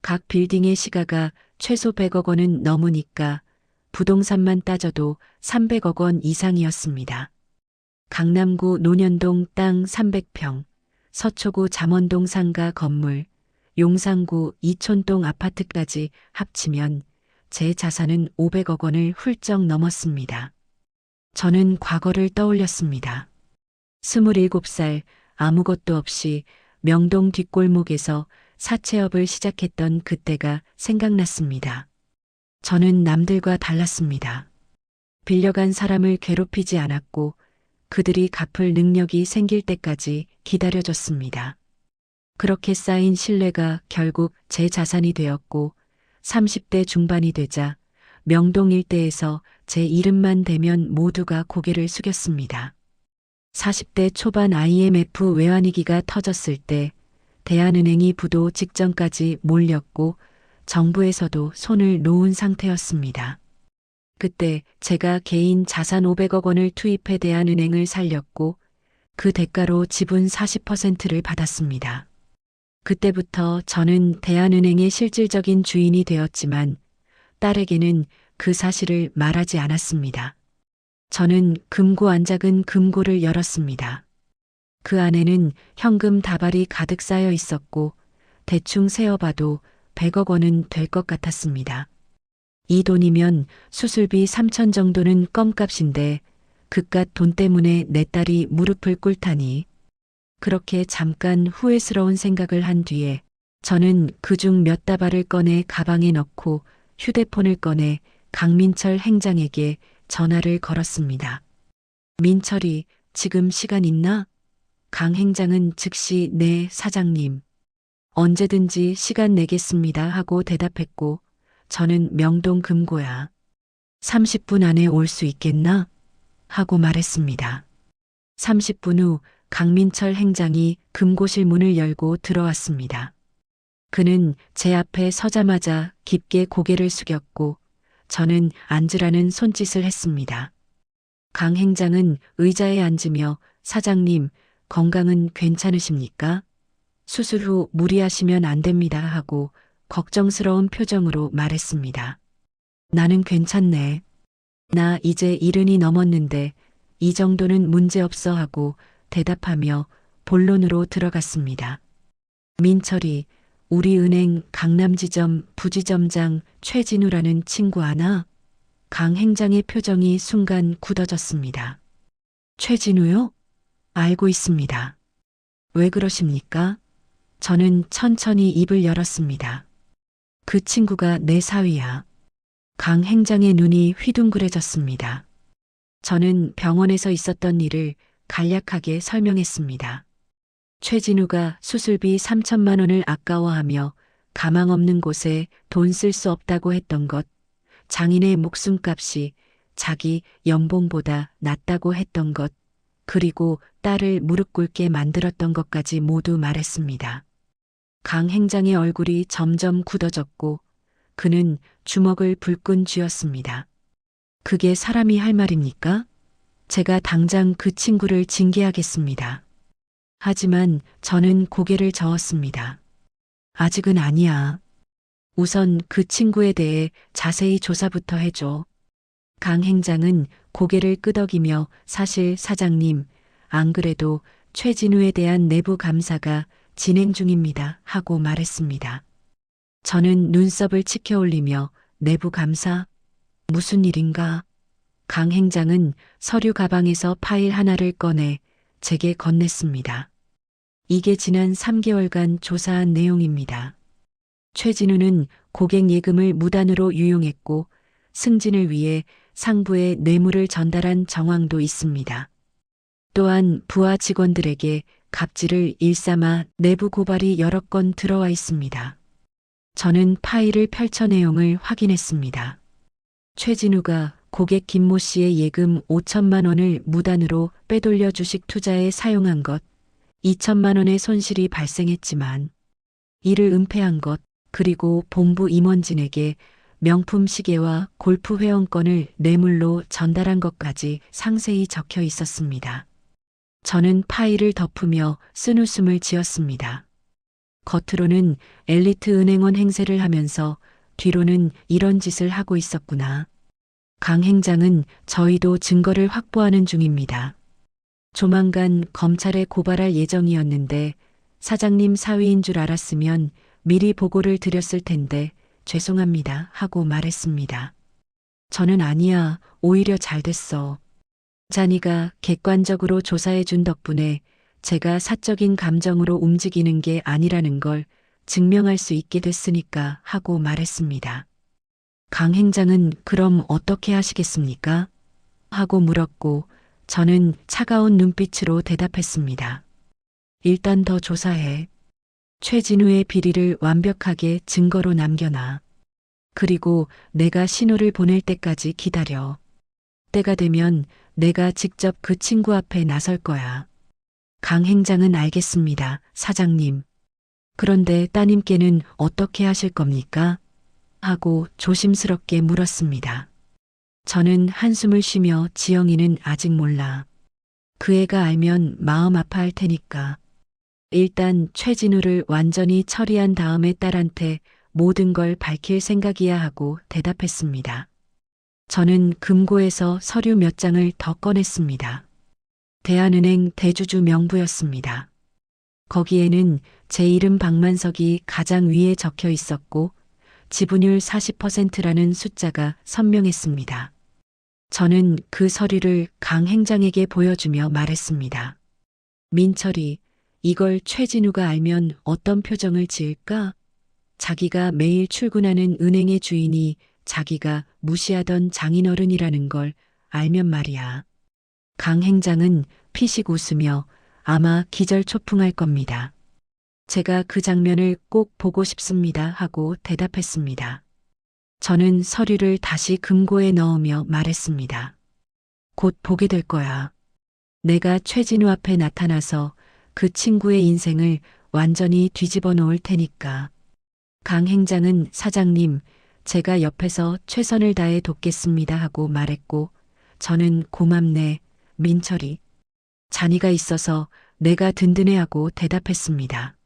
[SPEAKER 2] 각 빌딩의 시가가 최소 100억 원은 넘으니까 부동산만 따져도 300억 원 이상이었습니다. 강남구 논현동 땅 300평, 서초구 잠원동 상가 건물, 용산구 이촌동 아파트까지 합치면 제 자산은 500억 원을 훌쩍 넘었습니다. 저는 과거를 떠올렸습니다. 27살 아무것도 없이 명동 뒷골목에서 사채업을 시작했던 그때가 생각났습니다. 저는 남들과 달랐습니다. 빌려간 사람을 괴롭히지 않았고 그들이 갚을 능력이 생길 때까지 기다려줬습니다. 그렇게 쌓인 신뢰가 결국 제 자산이 되었고 30대 중반이 되자 명동 일대에서 제 이름만 대면 모두가 고개를 숙였습니다. 40대 초반 IMF 외환위기가 터졌을 때 대한은행이 부도 직전까지 몰렸고 정부에서도 손을 놓은 상태였습니다. 그때 제가 개인 자산 500억 원을 투입해 대한은행을 살렸고 그 대가로 지분 40%를 받았습니다. 그때부터 저는 대한은행의 실질적인 주인이 되었지만 딸에게는 그 사실을 말하지 않았습니다. 저는 금고 안작은 금고를 열었습니다. 그 안에는 현금 다발이 가득 쌓여 있었고 대충 세어봐도 100억 원은 될 것 같았습니다. 이 돈이면 수술비 3천 정도는 껌값인데 그깟 돈 때문에 내 딸이 무릎을 꿇다니. 그렇게 잠깐 후회스러운 생각을 한 뒤에 저는 그중 몇 다발을 꺼내 가방에 넣고 휴대폰을 꺼내 강민철 행장에게 전화를 걸었습니다. 민철이 지금 시간 있나? 강 행장은 즉시 네 사장님. 언제든지 시간 내겠습니다 하고 대답했고 저는 명동 금고야. 30분 안에 올 수 있겠나? 하고 말했습니다. 30분 후 강민철 행장이 금고실 문을 열고 들어왔습니다. 그는 제 앞에 서자마자 깊게 고개를 숙였고 저는 앉으라는 손짓을 했습니다. 강 행장은 의자에 앉으며 사장님, 건강은 괜찮으십니까? 수술 후 무리하시면 안 됩니다 하고 걱정스러운 표정으로 말했습니다. 나는 괜찮네. 나 이제 70이 넘었는데 이 정도는 문제없어 하고 대답하며 본론으로 들어갔습니다. 민철이 우리 은행 강남지점 부지점장 최진우라는 친구 아나? 강 행장의 표정이 순간 굳어졌습니다. 최진우요? 알고 있습니다. 왜 그러십니까? 저는 천천히 입을 열었습니다. 그 친구가 내 사위야. 강 행장의 눈이 휘둥그레졌습니다. 저는 병원에서 있었던 일을 간략하게 설명했습니다. 최진우가 수술비 3천만 원을 아까워하며 가망 없는 곳에 돈 쓸 수 없다고 했던 것, 장인의 목숨값이 자기 연봉보다 낫다고 했던 것, 그리고 딸을 무릎 꿇게 만들었던 것까지 모두 말했습니다. 강 행장의 얼굴이 점점 굳어졌고 그는 주먹을 불끈 쥐었습니다. 그게 사람이 할 말입니까? 제가 당장 그 친구를 징계하겠습니다. 하지만 저는 고개를 저었습니다. 아직은 아니야. 우선 그 친구에 대해 자세히 조사부터 해줘. 강 행장은 고개를 끄덕이며 사실 사장님, 안 그래도 최진우에 대한 내부 감사가 진행 중입니다. 하고 말했습니다. 저는 눈썹을 치켜 올리며 내부 감사? 무슨 일인가? 강 행장은 서류 가방에서 파일 하나를 꺼내 제게 건넸습니다. 이게 지난 3개월간 조사한 내용입니다. 최진우는 고객 예금을 무단으로 유용했고 승진을 위해 상부에 뇌물을 전달한 정황도 있습니다. 또한 부하 직원들에게 갑질을 일삼아 내부 고발이 여러 건 들어와 있습니다. 저는 파일을 펼쳐 내용을 확인했습니다. 최진우가 고객 김모 씨의 예금 5천만 원을 무단으로 빼돌려 주식 투자에 사용한 것, 2천만 원의 손실이 발생했지만 이를 은폐한 것, 그리고 본부 임원진에게 명품 시계와 골프 회원권을 뇌물로 전달한 것까지 상세히 적혀 있었습니다. 저는 파일을 덮으며 쓴웃음을 지었습니다. 겉으로는 엘리트 은행원 행세를 하면서 뒤로는 이런 짓을 하고 있었구나. 강 행장은 저희도 증거를 확보하는 중입니다. 조만간 검찰에 고발할 예정이었는데 사장님 사위인 줄 알았으면 미리 보고를 드렸을 텐데 죄송합니다 하고 말했습니다. 저는 아니야, 오히려 잘 됐어. 잔이가 객관적으로 조사해 준 덕분에 제가 사적인 감정으로 움직이는 게 아니라는 걸 증명할 수 있게 됐으니까 하고 말했습니다. 강 행장은 그럼 어떻게 하시겠습니까? 하고 물었고 저는 차가운 눈빛으로 대답했습니다. 일단 더 조사해. 최진우의 비리를 완벽하게 증거로 남겨놔. 그리고 내가 신호를 보낼 때까지 기다려. 때가 되면 내가 직접 그 친구 앞에 나설 거야. 강 행장은 알겠습니다, 사장님. 그런데 따님께는 어떻게 하실 겁니까? 하고 조심스럽게 물었습니다. 저는 한숨을 쉬며 지영이는 아직 몰라. 그 애가 알면 마음 아파할 테니까. 일단 최진우를 완전히 처리한 다음에 딸한테 모든 걸 밝힐 생각이야 하고 대답했습니다. 저는 금고에서 서류 몇 장을 더 꺼냈습니다. 대한은행 대주주 명부였습니다. 거기에는 제 이름 박만석이 가장 위에 적혀 있었고 지분율 40%라는 숫자가 선명했습니다. 저는 그 서류를 강 행장에게 보여주며 말했습니다. 민철이, 이걸 최진우가 알면 어떤 표정을 지을까? 자기가 매일 출근하는 은행의 주인이 자기가 무시하던 장인어른이라는 걸 알면 말이야. 강 행장은 피식 웃으며 아마 기절초풍할 겁니다. 제가 그 장면을 꼭 보고 싶습니다 하고 대답했습니다. 저는 서류를 다시 금고에 넣으며 말했습니다. 곧 보게 될 거야. 내가 최진우 앞에 나타나서 그 친구의 인생을 완전히 뒤집어 놓을 테니까. 강 행장은 사장님, 제가 옆에서 최선을 다해 돕겠습니다 하고 말했고 저는 고맙네, 민철이. 잔이가 있어서 내가 든든해하고 대답했습니다.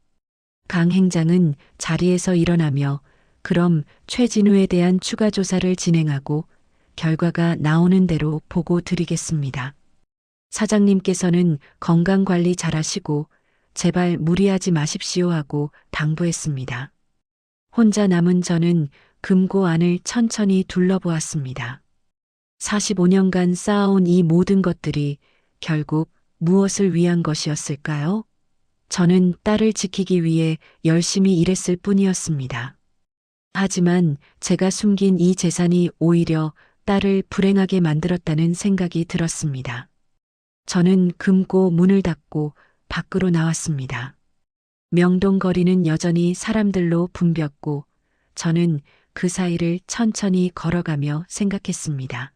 [SPEAKER 2] 강 행장은 자리에서 일어나며 그럼 최진우에 대한 추가 조사를 진행하고 결과가 나오는 대로 보고 드리겠습니다. 사장님께서는 건강관리 잘하시고 제발 무리하지 마십시오 하고 당부했습니다. 혼자 남은 저는 금고 안을 천천히 둘러보았습니다. 45년간 쌓아온 이 모든 것들이 결국 무엇을 위한 것이었을까요? 저는 딸을 지키기 위해 열심히 일했을 뿐이었습니다. 하지만 제가 숨긴 이 재산이 오히려 딸을 불행하게 만들었다는 생각이 들었습니다. 저는 금고 문을 닫고 밖으로 나왔습니다. 명동거리는 여전히 사람들로 붐볐고 저는 그 사이를 천천히 걸어가며 생각했습니다.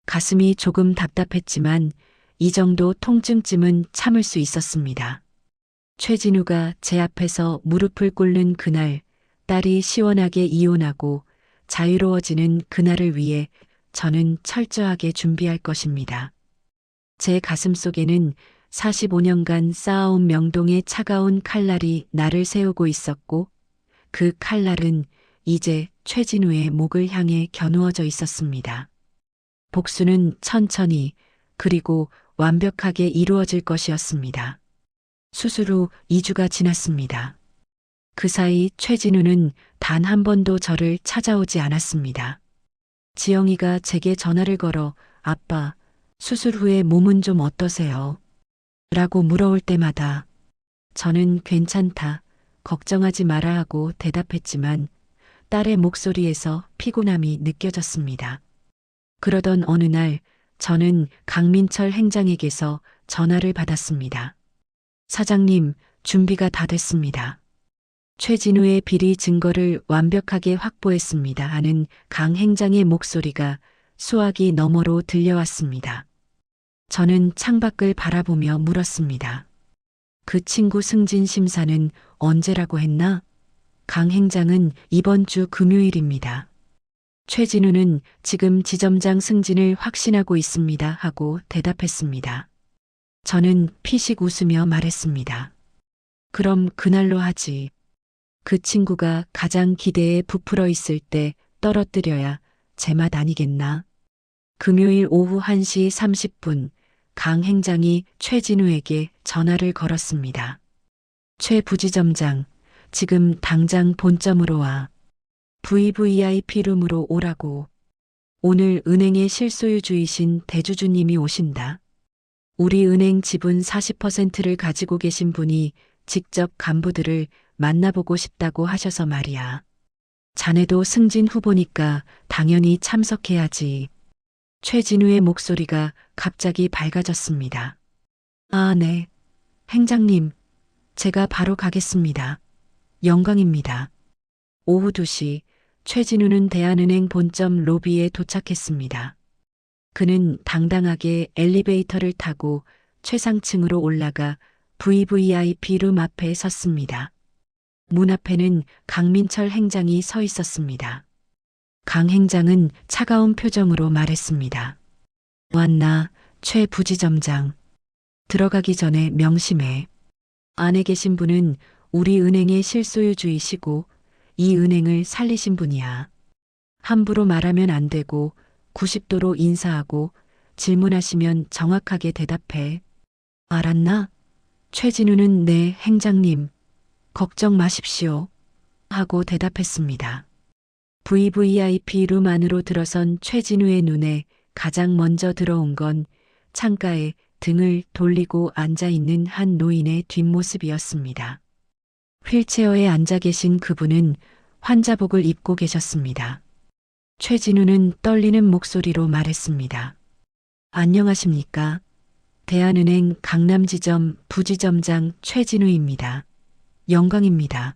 [SPEAKER 2] 가슴이 조금 답답했지만 이 정도 통증쯤은 참을 수 있었습니다. 최진우가 제 앞에서 무릎을 꿇는 그날, 딸이 시원하게 이혼하고 자유로워지는 그날을 위해 저는 철저하게 준비할 것입니다. 제 가슴 속에는 45년간 쌓아온 명동의 차가운 칼날이 나를 세우고 있었고, 그 칼날은 이제 최진우의 목을 향해 겨누어져 있었습니다. 복수는 천천히 그리고 완벽하게 이루어질 것이었습니다. 수술 후 2주가 지났습니다. 그 사이 최진우는 단 한 번도 저를 찾아오지 않았습니다. 지영이가 제게 전화를 걸어 아빠, 수술 후에 몸은 좀 어떠세요? 라고 물어올 때마다 저는 괜찮다, 걱정하지 마라 하고 대답했지만 딸의 목소리에서 피곤함이 느껴졌습니다. 그러던 어느 날 저는 강민철 행장에게서 전화를 받았습니다. 사장님, 준비가 다 됐습니다. 최진우의 비리 증거를 완벽하게 확보했습니다 하는 강 행장의 목소리가 수화기 너머로 들려왔습니다. 저는 창밖을 바라보며 물었습니다. 그 친구 승진 심사는 언제라고 했나? 강 행장은 이번 주 금요일입니다. 최진우는 지금 지점장 승진을 확신하고 있습니다 하고 대답했습니다. 저는 피식 웃으며 말했습니다. 그럼 그날로 하지. 그 친구가 가장 기대에 부풀어 있을 때 떨어뜨려야 제맛 아니겠나? 금요일 오후 1시 30분 강 행장이 최진우에게 전화를 걸었습니다. 최 부지점장, 지금 당장 본점으로 와. VVIP 룸으로 오라고. 오늘 은행의 실소유주이신 대주주님이 오신다. 우리 은행 지분 40%를 가지고 계신 분이 직접 간부들을 만나보고 싶다고 하셔서 말이야. 자네도 승진 후보니까 당연히 참석해야지. 최진우의 목소리가 갑자기 밝아졌습니다. 아, 네. 행장님, 제가 바로 가겠습니다. 영광입니다. 오후 2시 최진우는 대한은행 본점 로비에 도착했습니다. 그는 당당하게 엘리베이터를 타고 최상층으로 올라가 VVIP 룸 앞에 섰습니다. 문 앞에는 강민철 행장이 서 있었습니다. 강 행장은 차가운 표정으로 말했습니다. 왔나, 최 부지점장. 들어가기 전에 명심해. 안에 계신 분은 우리 은행의 실소유주이시고 이 은행을 살리신 분이야. 함부로 말하면 안 되고 90도로 인사하고 질문하시면 정확하게 대답해. 알았나? 최진우는 네, 행장님. 걱정 마십시오. 하고 대답했습니다. VVIP 룸 안으로 들어선 최진우의 눈에 가장 먼저 들어온 건 창가에 등을 돌리고 앉아있는 한 노인의 뒷모습이었습니다. 휠체어에 앉아 계신 그분은 환자복을 입고 계셨습니다. 최진우는 떨리는 목소리로 말했습니다. 안녕하십니까? 대한은행 강남지점 부지점장 최진우입니다. 영광입니다.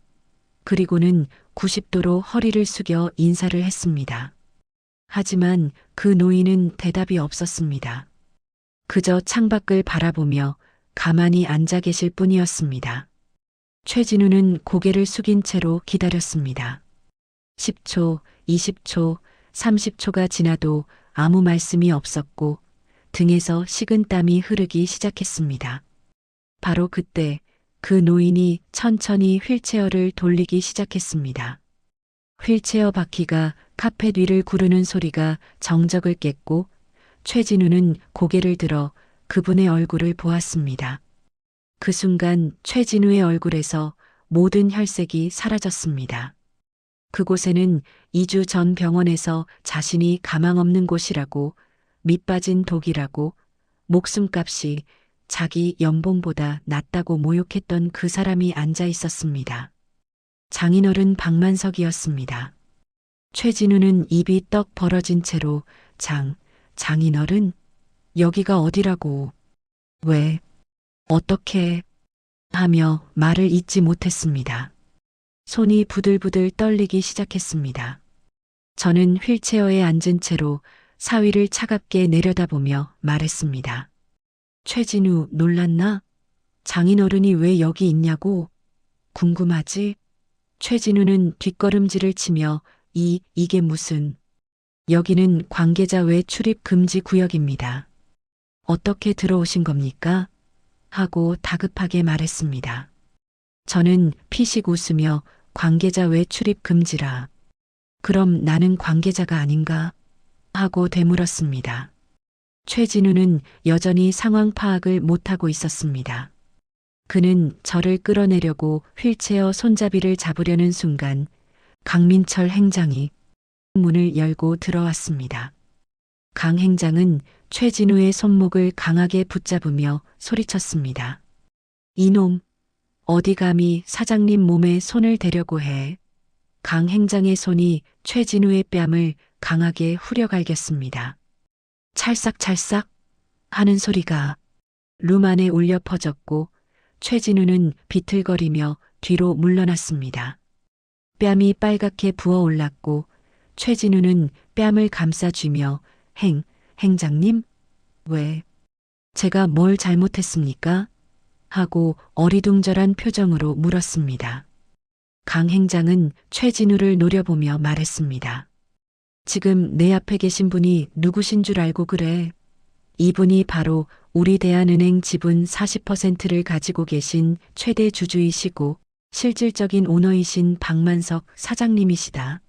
[SPEAKER 2] 그리고는 90도로 허리를 숙여 인사를 했습니다. 하지만 그 노인은 대답이 없었습니다. 그저 창밖을 바라보며 가만히 앉아 계실 뿐이었습니다. 최진우는 고개를 숙인 채로 기다렸습니다. 10초, 20초, 30초가 지나도 아무 말씀이 없었고 등에서 식은땀이 흐르기 시작했습니다. 바로 그때 그 노인이 천천히 휠체어를 돌리기 시작했습니다. 휠체어 바퀴가 카펫 위를 구르는 소리가 정적을 깼고 최진우는 고개를 들어 그분의 얼굴을 보았습니다. 그 순간 최진우의 얼굴에서 모든 혈색이 사라졌습니다. 그곳에는 2주 전 병원에서 자신이 가망 없는 곳이라고, 밑빠진 독이라고, 목숨값이 자기 연봉보다 낮다고 모욕했던 그 사람이 앉아 있었습니다. 장인어른 박만석이었습니다. 최진우는 입이 떡 벌어진 채로 장인어른? 여기가 어디라고? 왜? 어떻게? 하며 말을 잇지 못했습니다. 손이 부들부들 떨리기 시작했습니다. 저는 휠체어에 앉은 채로 사위를 차갑게 내려다보며 말했습니다. 최진우 놀랐나? 장인어른이 왜 여기 있냐고? 궁금하지? 최진우는 뒷걸음질을 치며 이게 무슨? 여기는 관계자 외 출입 금지 구역입니다. 어떻게 들어오신 겁니까? 하고 다급하게 말했습니다. 저는 피식 웃으며 관계자 외 출입 금지라. 그럼 나는 관계자가 아닌가? 하고 되물었습니다. 최진우는 여전히 상황 파악을 못하고 있었습니다. 그는 저를 끌어내려고 휠체어 손잡이를 잡으려는 순간 강민철 행장이 문을 열고 들어왔습니다. 강 행장은 최진우의 손목을 강하게 붙잡으며 소리쳤습니다. 이놈, 어디 감히 사장님 몸에 손을 대려고 해. 강 행장의 손이 최진우의 뺨을 강하게 후려갈겼습니다. 찰싹찰싹 하는 소리가 룸 안에 울려 퍼졌고 최진우는 비틀거리며 뒤로 물러났습니다. 뺨이 빨갛게 부어올랐고 최진우는 뺨을 감싸쥐며 행장님? 왜? 제가 뭘 잘못했습니까? 하고 어리둥절한 표정으로 물었습니다. 강 행장은 최진우를 노려보며 말했습니다. 지금 내 앞에 계신 분이 누구신 줄 알고 그래? 이분이 바로 우리 대한은행 지분 40%를 가지고 계신 최대 주주이시고 실질적인 오너이신 박만석 사장님이시다.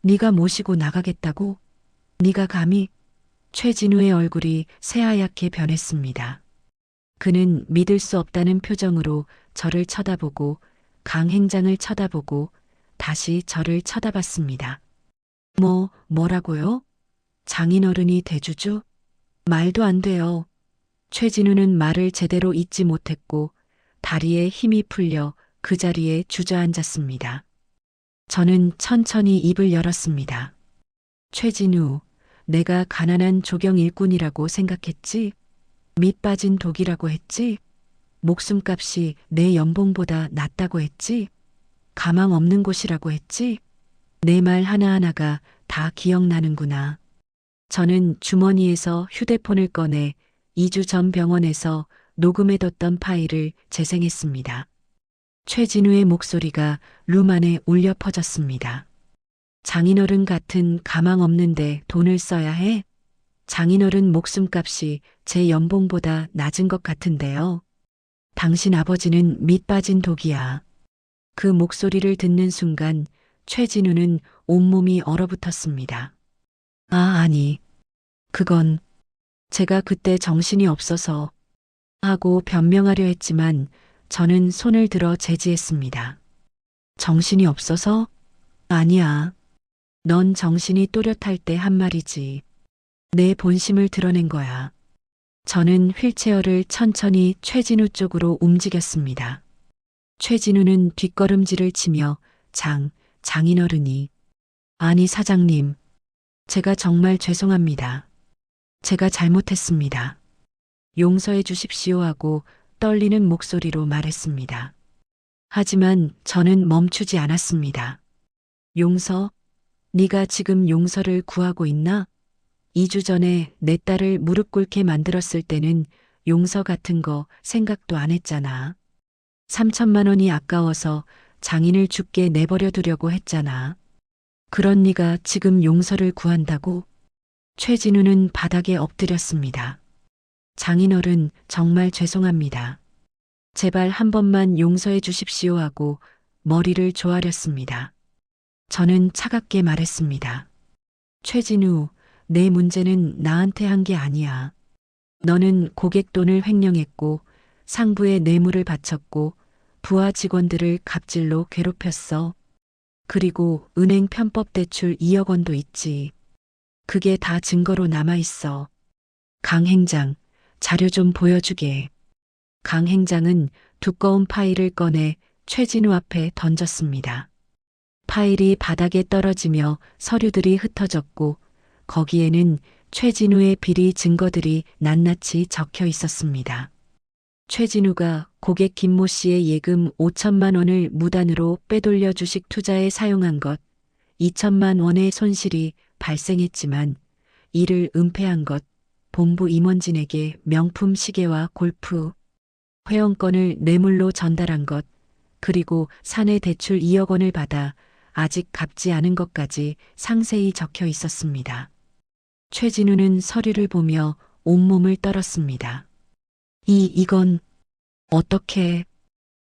[SPEAKER 2] 네가 모시고 나가겠다고? 네가 감히? 최진우의 얼굴이 새하얗게 변했습니다. 그는 믿을 수 없다는 표정으로 저를 쳐다보고 강 행장을 쳐다보고 다시 저를 쳐다봤습니다. 뭐라고요? 장인어른이 대주주? 말도 안 돼요. 최진우는 말을 제대로 잇지 못했고 다리에 힘이 풀려 그 자리에 주저앉았습니다. 저는 천천히 입을 열었습니다. 최진우, 내가 가난한 조경 일꾼이라고 생각했지? 밑 빠진 독이라고 했지? 목숨값이 내 연봉보다 낮다고 했지? 가망 없는 곳이라고 했지? 내 말 하나하나가 다 기억나는구나. 저는 주머니에서 휴대폰을 꺼내 2주 전 병원에서 녹음해뒀던 파일을 재생했습니다. 최진우의 목소리가 룸 안에 울려 퍼졌습니다. 장인어른 같은 가망 없는데 돈을 써야 해? 장인어른 목숨값이 제 연봉보다 낮은 것 같은데요. 당신 아버지는 밑 빠진 독이야. 그 목소리를 듣는 순간 최진우는 온몸이 얼어붙었습니다. 아니. 그건 제가 그때 정신이 없어서 하고 변명하려 했지만 저는 손을 들어 제지했습니다. 정신이 없어서? 아니야. 넌 정신이 또렷할 때 한 말이지. 내 본심을 드러낸 거야. 저는 휠체어를 천천히 최진우 쪽으로 움직였습니다. 최진우는 뒷걸음질을 치며 장인어른이. 아니 사장님. 제가 정말 죄송합니다. 제가 잘못했습니다. 용서해 주십시오 하고 떨리는 목소리로 말했습니다. 하지만 저는 멈추지 않았습니다. 용서? 네가 지금 용서를 구하고 있나? 2주 전에 내 딸을 무릎 꿇게 만들었을 때는 용서 같은 거 생각도 안 했잖아. 3천만 원이 아까워서 장인을 죽게 내버려 두려고 했잖아. 그런 네가 지금 용서를 구한다고? 최진우는 바닥에 엎드렸습니다. 장인어른 정말 죄송합니다. 제발 한 번만 용서해 주십시오 하고 머리를 조아렸습니다. 저는 차갑게 말했습니다. 최진우, 내 문제는 나한테 한 게 아니야. 너는 고객 돈을 횡령했고 상부에 뇌물을 바쳤고 부하 직원들을 갑질로 괴롭혔어. 그리고 은행 편법 대출 2억 원도 있지. 그게 다 증거로 남아있어. 강 행장, 자료 좀 보여주게. 강 행장은 두꺼운 파일을 꺼내 최진우 앞에 던졌습니다. 파일이 바닥에 떨어지며 서류들이 흩어졌고 거기에는 최진우의 비리 증거들이 낱낱이 적혀 있었습니다. 최진우가 고객 김모 씨의 예금 5천만 원을 무단으로 빼돌려 주식 투자에 사용한 것, 2천만 원의 손실이 발생했지만 이를 은폐한 것, 본부 임원진에게 명품 시계와 골프 회원권을 뇌물로 전달한 것, 그리고 사내 대출 2억 원을 받아 아직 갚지 않은 것까지 상세히 적혀 있었습니다. 최진우는 서류를 보며 온몸을 떨었습니다. 이건 어떻게?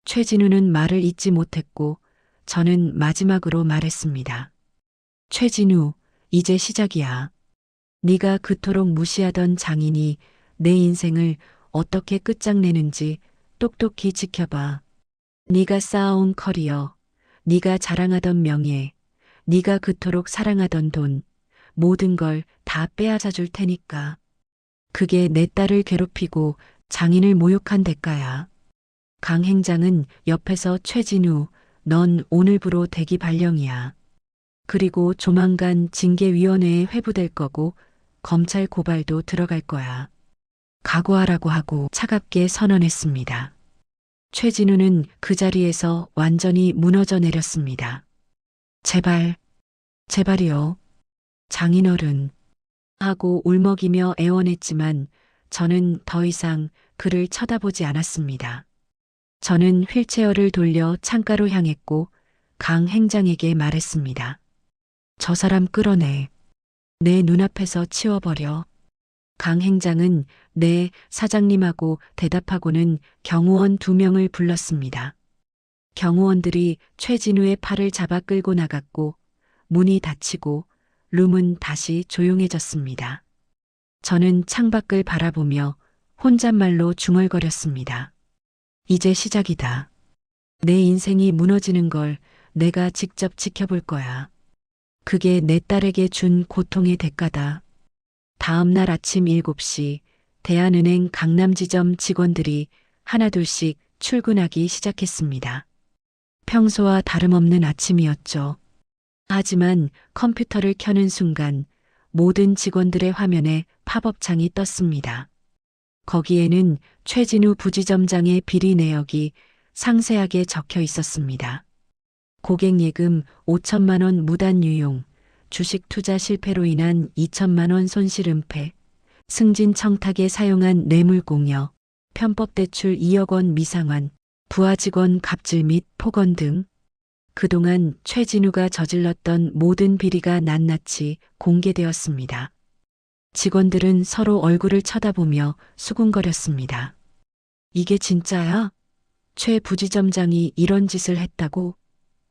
[SPEAKER 2] 최진우는 말을 잇지 못했고 저는 마지막으로 말했습니다. 최진우, 이제 시작이야. 네가 그토록 무시하던 장인이 내 인생을 어떻게 끝장내는지 똑똑히 지켜봐. 네가 쌓아온 커리어, 네가 자랑하던 명예, 네가 그토록 사랑하던 돈, 모든 걸 다 빼앗아 줄 테니까. 그게 내 딸을 괴롭히고 장인을 모욕한 대가야. 강 행장은 옆에서 최진우, 넌 오늘부로 대기 발령이야. 그리고 조만간 징계위원회에 회부될 거고 검찰 고발도 들어갈 거야. 각오하라고 하고 차갑게 선언했습니다. 최진우는 그 자리에서 완전히 무너져 내렸습니다. 제발, 제발이요. 장인어른. 하고 울먹이며 애원했지만 저는 더 이상 그를 쳐다보지 않았습니다. 저는 휠체어를 돌려 창가로 향했고 강 행장에게 말했습니다. 저 사람 끌어내. 내 눈앞에서 치워버려. 강 행장은 네, 사장님하고 대답하고는 경호원 2명을 불렀습니다. 경호원들이 최진우의 팔을 잡아 끌고 나갔고 문이 닫히고 룸은 다시 조용해졌습니다. 저는 창밖을 바라보며 혼잣말로 중얼거렸습니다. 이제 시작이다. 내 인생이 무너지는 걸 내가 직접 지켜볼 거야. 그게 내 딸에게 준 고통의 대가다. 다음 날 아침 7시 대한은행 강남지점 직원들이 하나둘씩 출근하기 시작했습니다. 평소와 다름없는 아침이었죠. 하지만 컴퓨터를 켜는 순간 모든 직원들의 화면에 팝업창이 떴습니다. 거기에는 최진우 부지점장의 비리 내역이 상세하게 적혀 있었습니다. 고객 예금 5천만 원 무단 유용, 주식 투자 실패로 인한 2천만 원 손실 은폐, 승진 청탁에 사용한 뇌물 공여, 편법 대출 2억 원 미상환, 부하 직원 갑질 및 폭언 등 그동안 최진우가 저질렀던 모든 비리가 낱낱이 공개되었습니다. 직원들은 서로 얼굴을 쳐다보며 수군거렸습니다. 이게 진짜야? 최 부지점장이 이런 짓을 했다고?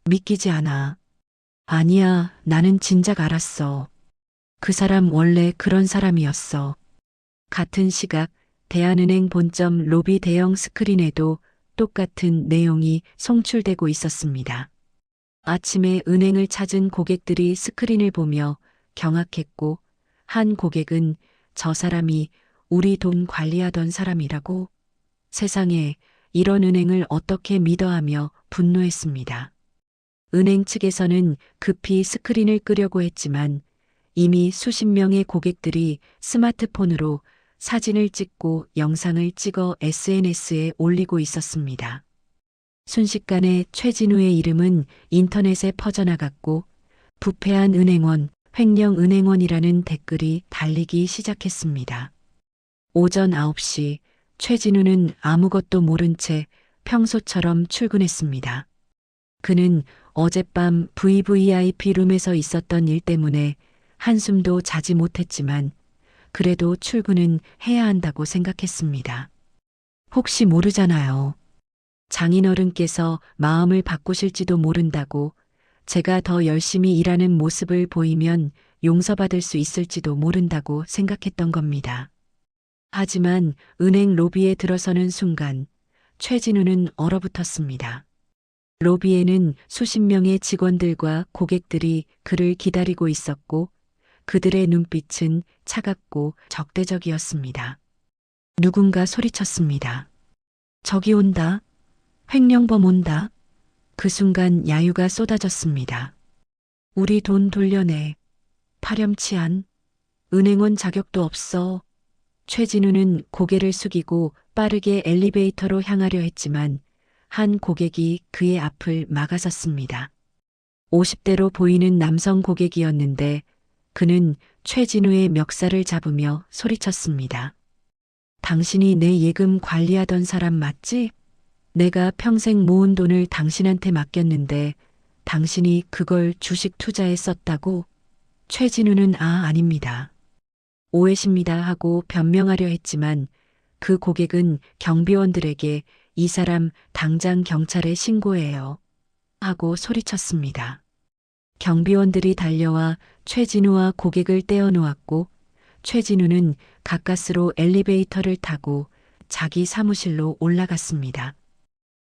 [SPEAKER 2] 믿기지 않아. 아니야, 나는 진작 알았어. 그 사람 원래 그런 사람이었어. 같은 시각 대한은행 본점 로비 대형 스크린에도 똑같은 내용이 송출되고 있었습니다. 아침에 은행을 찾은 고객들이 스크린을 보며 경악했고 한 고객은 저 사람이 우리 돈 관리하던 사람이라고? 세상에 이런 은행을 어떻게 믿어하며 분노했습니다. 은행 측에서는 급히 스크린을 끄려고 했지만 이미 수십 명의 고객들이 스마트폰으로 사진을 찍고 영상을 찍어 SNS에 올리고 있었습니다. 순식간에 최진우의 이름은 인터넷에 퍼져나갔고 부패한 은행원, 횡령은행원이라는 댓글이 달리기 시작했습니다. 오전 9시 최진우는 아무것도 모른 채 평소처럼 출근했습니다. 그는 어젯밤 VVIP 룸에서 있었던 일 때문에 한숨도 자지 못했지만 그래도 출근은 해야 한다고 생각했습니다. 혹시 모르잖아요. 장인어른께서 마음을 바꾸실지도 모른다고 제가 더 열심히 일하는 모습을 보이면 용서받을 수 있을지도 모른다고 생각했던 겁니다. 하지만 은행 로비에 들어서는 순간 최진우는 얼어붙었습니다. 로비에는 수십 명의 직원들과 고객들이 그를 기다리고 있었고 그들의 눈빛은 차갑고 적대적이었습니다. 누군가 소리쳤습니다. 저기 온다. 횡령범 온다. 그 순간 야유가 쏟아졌습니다. 우리 돈 돌려내. 파렴치한. 은행원 자격도 없어. 최진우는 고개를 숙이고 빠르게 엘리베이터로 향하려 했지만 한 고객이 그의 앞을 막아섰습니다. 50대로 보이는 남성 고객이었는데 그는 최진우의 멱살을 잡으며 소리쳤습니다. 당신이 내 예금 관리하던 사람 맞지? 내가 평생 모은 돈을 당신한테 맡겼는데 당신이 그걸 주식 투자에 썼다고? 최진우는 아닙니다. 오해십니다 하고 변명하려 했지만 그 고객은 경비원들에게 이 사람 당장 경찰에 신고해요 하고 소리쳤습니다. 경비원들이 달려와 최진우와 고객을 떼어놓았고 최진우는 가까스로 엘리베이터를 타고 자기 사무실로 올라갔습니다.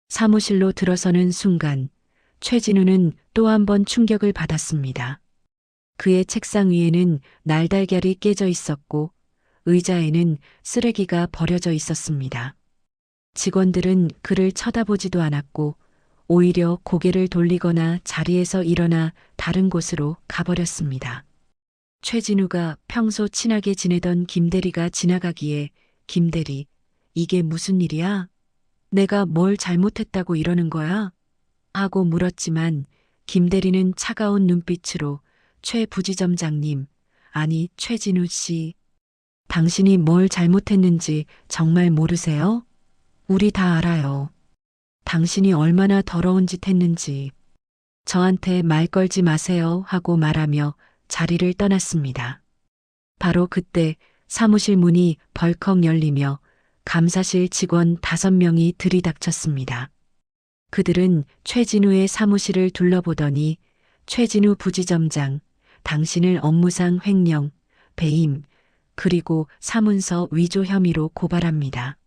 [SPEAKER 2] 사무실로 들어서는 순간 최진우는 또 한 번 충격을 받았습니다. 그의 책상 위에는 날달걀이 깨져 있었고 의자에는 쓰레기가 버려져 있었습니다. 직원들은 그를 쳐다보지도 않았고 오히려 고개를 돌리거나 자리에서 일어나 다른 곳으로 가버렸습니다. 최진우가 평소 친하게 지내던 김대리가 지나가기에 김대리, 이게 무슨 일이야? 내가 뭘 잘못했다고 이러는 거야? 하고 물었지만 김대리는 차가운 눈빛으로 최 부지점장님, 아니 최진우 씨, 당신이 뭘 잘못했는지 정말 모르세요? 우리 다 알아요. 당신이 얼마나 더러운 짓 했는지. 저한테 말 걸지 마세요 하고 말하며 자리를 떠났습니다. 바로 그때 사무실 문이 벌컥 열리며 감사실 직원 5명이 들이닥쳤습니다. 그들은 최진우의 사무실을 둘러보더니 최진우 부지점장, 당신을 업무상 횡령, 배임, 그리고 사문서 위조 혐의로 고발합니다.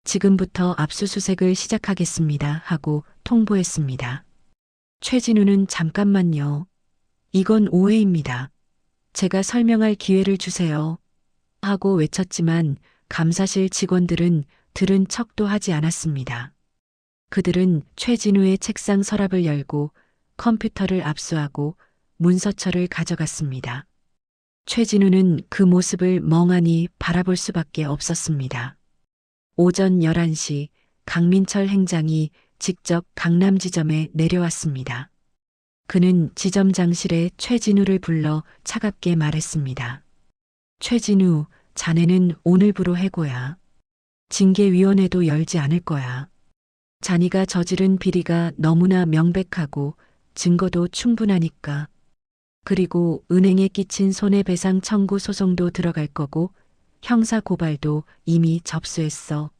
[SPEAKER 2] 지금부터 압수수색을 시작하겠습니다 하고 통보했습니다. 최진우는 잠깐만요. 이건 오해입니다. 제가 설명할 기회를 주세요. 하고 외쳤지만 감사실 직원들은 들은 척도 하지 않았습니다. 그들은 최진우의 책상 서랍을 열고 컴퓨터를 압수하고 문서처를 가져갔습니다. 최진우는 그 모습을 멍하니 바라볼 수밖에 없었습니다. 오전 11시 강민철 행장이 직접 강남 지점에 내려왔습니다. 그는 지점장실에 최진우를 불러 차갑게 말했습니다. 최진우, 자네는 오늘부로 해고야. 징계위원회도 열지 않을 거야. 자네가 저지른 비리가 너무나 명백하고 증거도 충분하니까. 그리고 은행에 끼친 손해배상 청구 소송도 들어갈 거고 형사 고발도 이미 접수했어.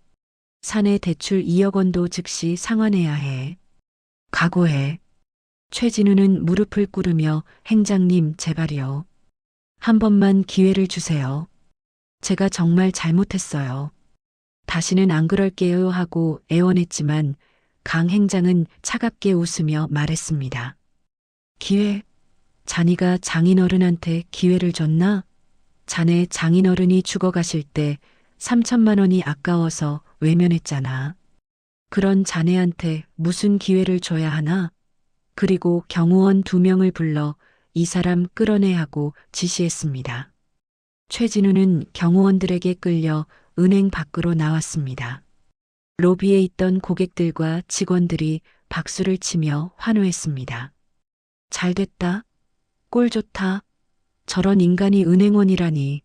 [SPEAKER 2] 사내 대출 2억 원도 즉시 상환해야 해. 각오해. 최진우는 무릎을 꿇으며 행장님 제발요. 한 번만 기회를 주세요. 제가 정말 잘못했어요. 다시는 안 그럴게요 하고 애원했지만 강 행장은 차갑게 웃으며 말했습니다. 기회? 자네가 장인어른한테 기회를 줬나? 자네 장인어른이 죽어가실 때 3천만 원이 아까워서 외면했잖아. 그런 자네한테 무슨 기회를 줘야 하나? 그리고 경호원 2명을 불러 이 사람 끌어내 하고 지시했습니다. 최진우는 경호원들에게 끌려 은행 밖으로 나왔습니다. 로비에 있던 고객들과 직원들이 박수를 치며 환호했습니다. 잘됐다. 꼴 좋다. 저런 인간이 은행원이라니.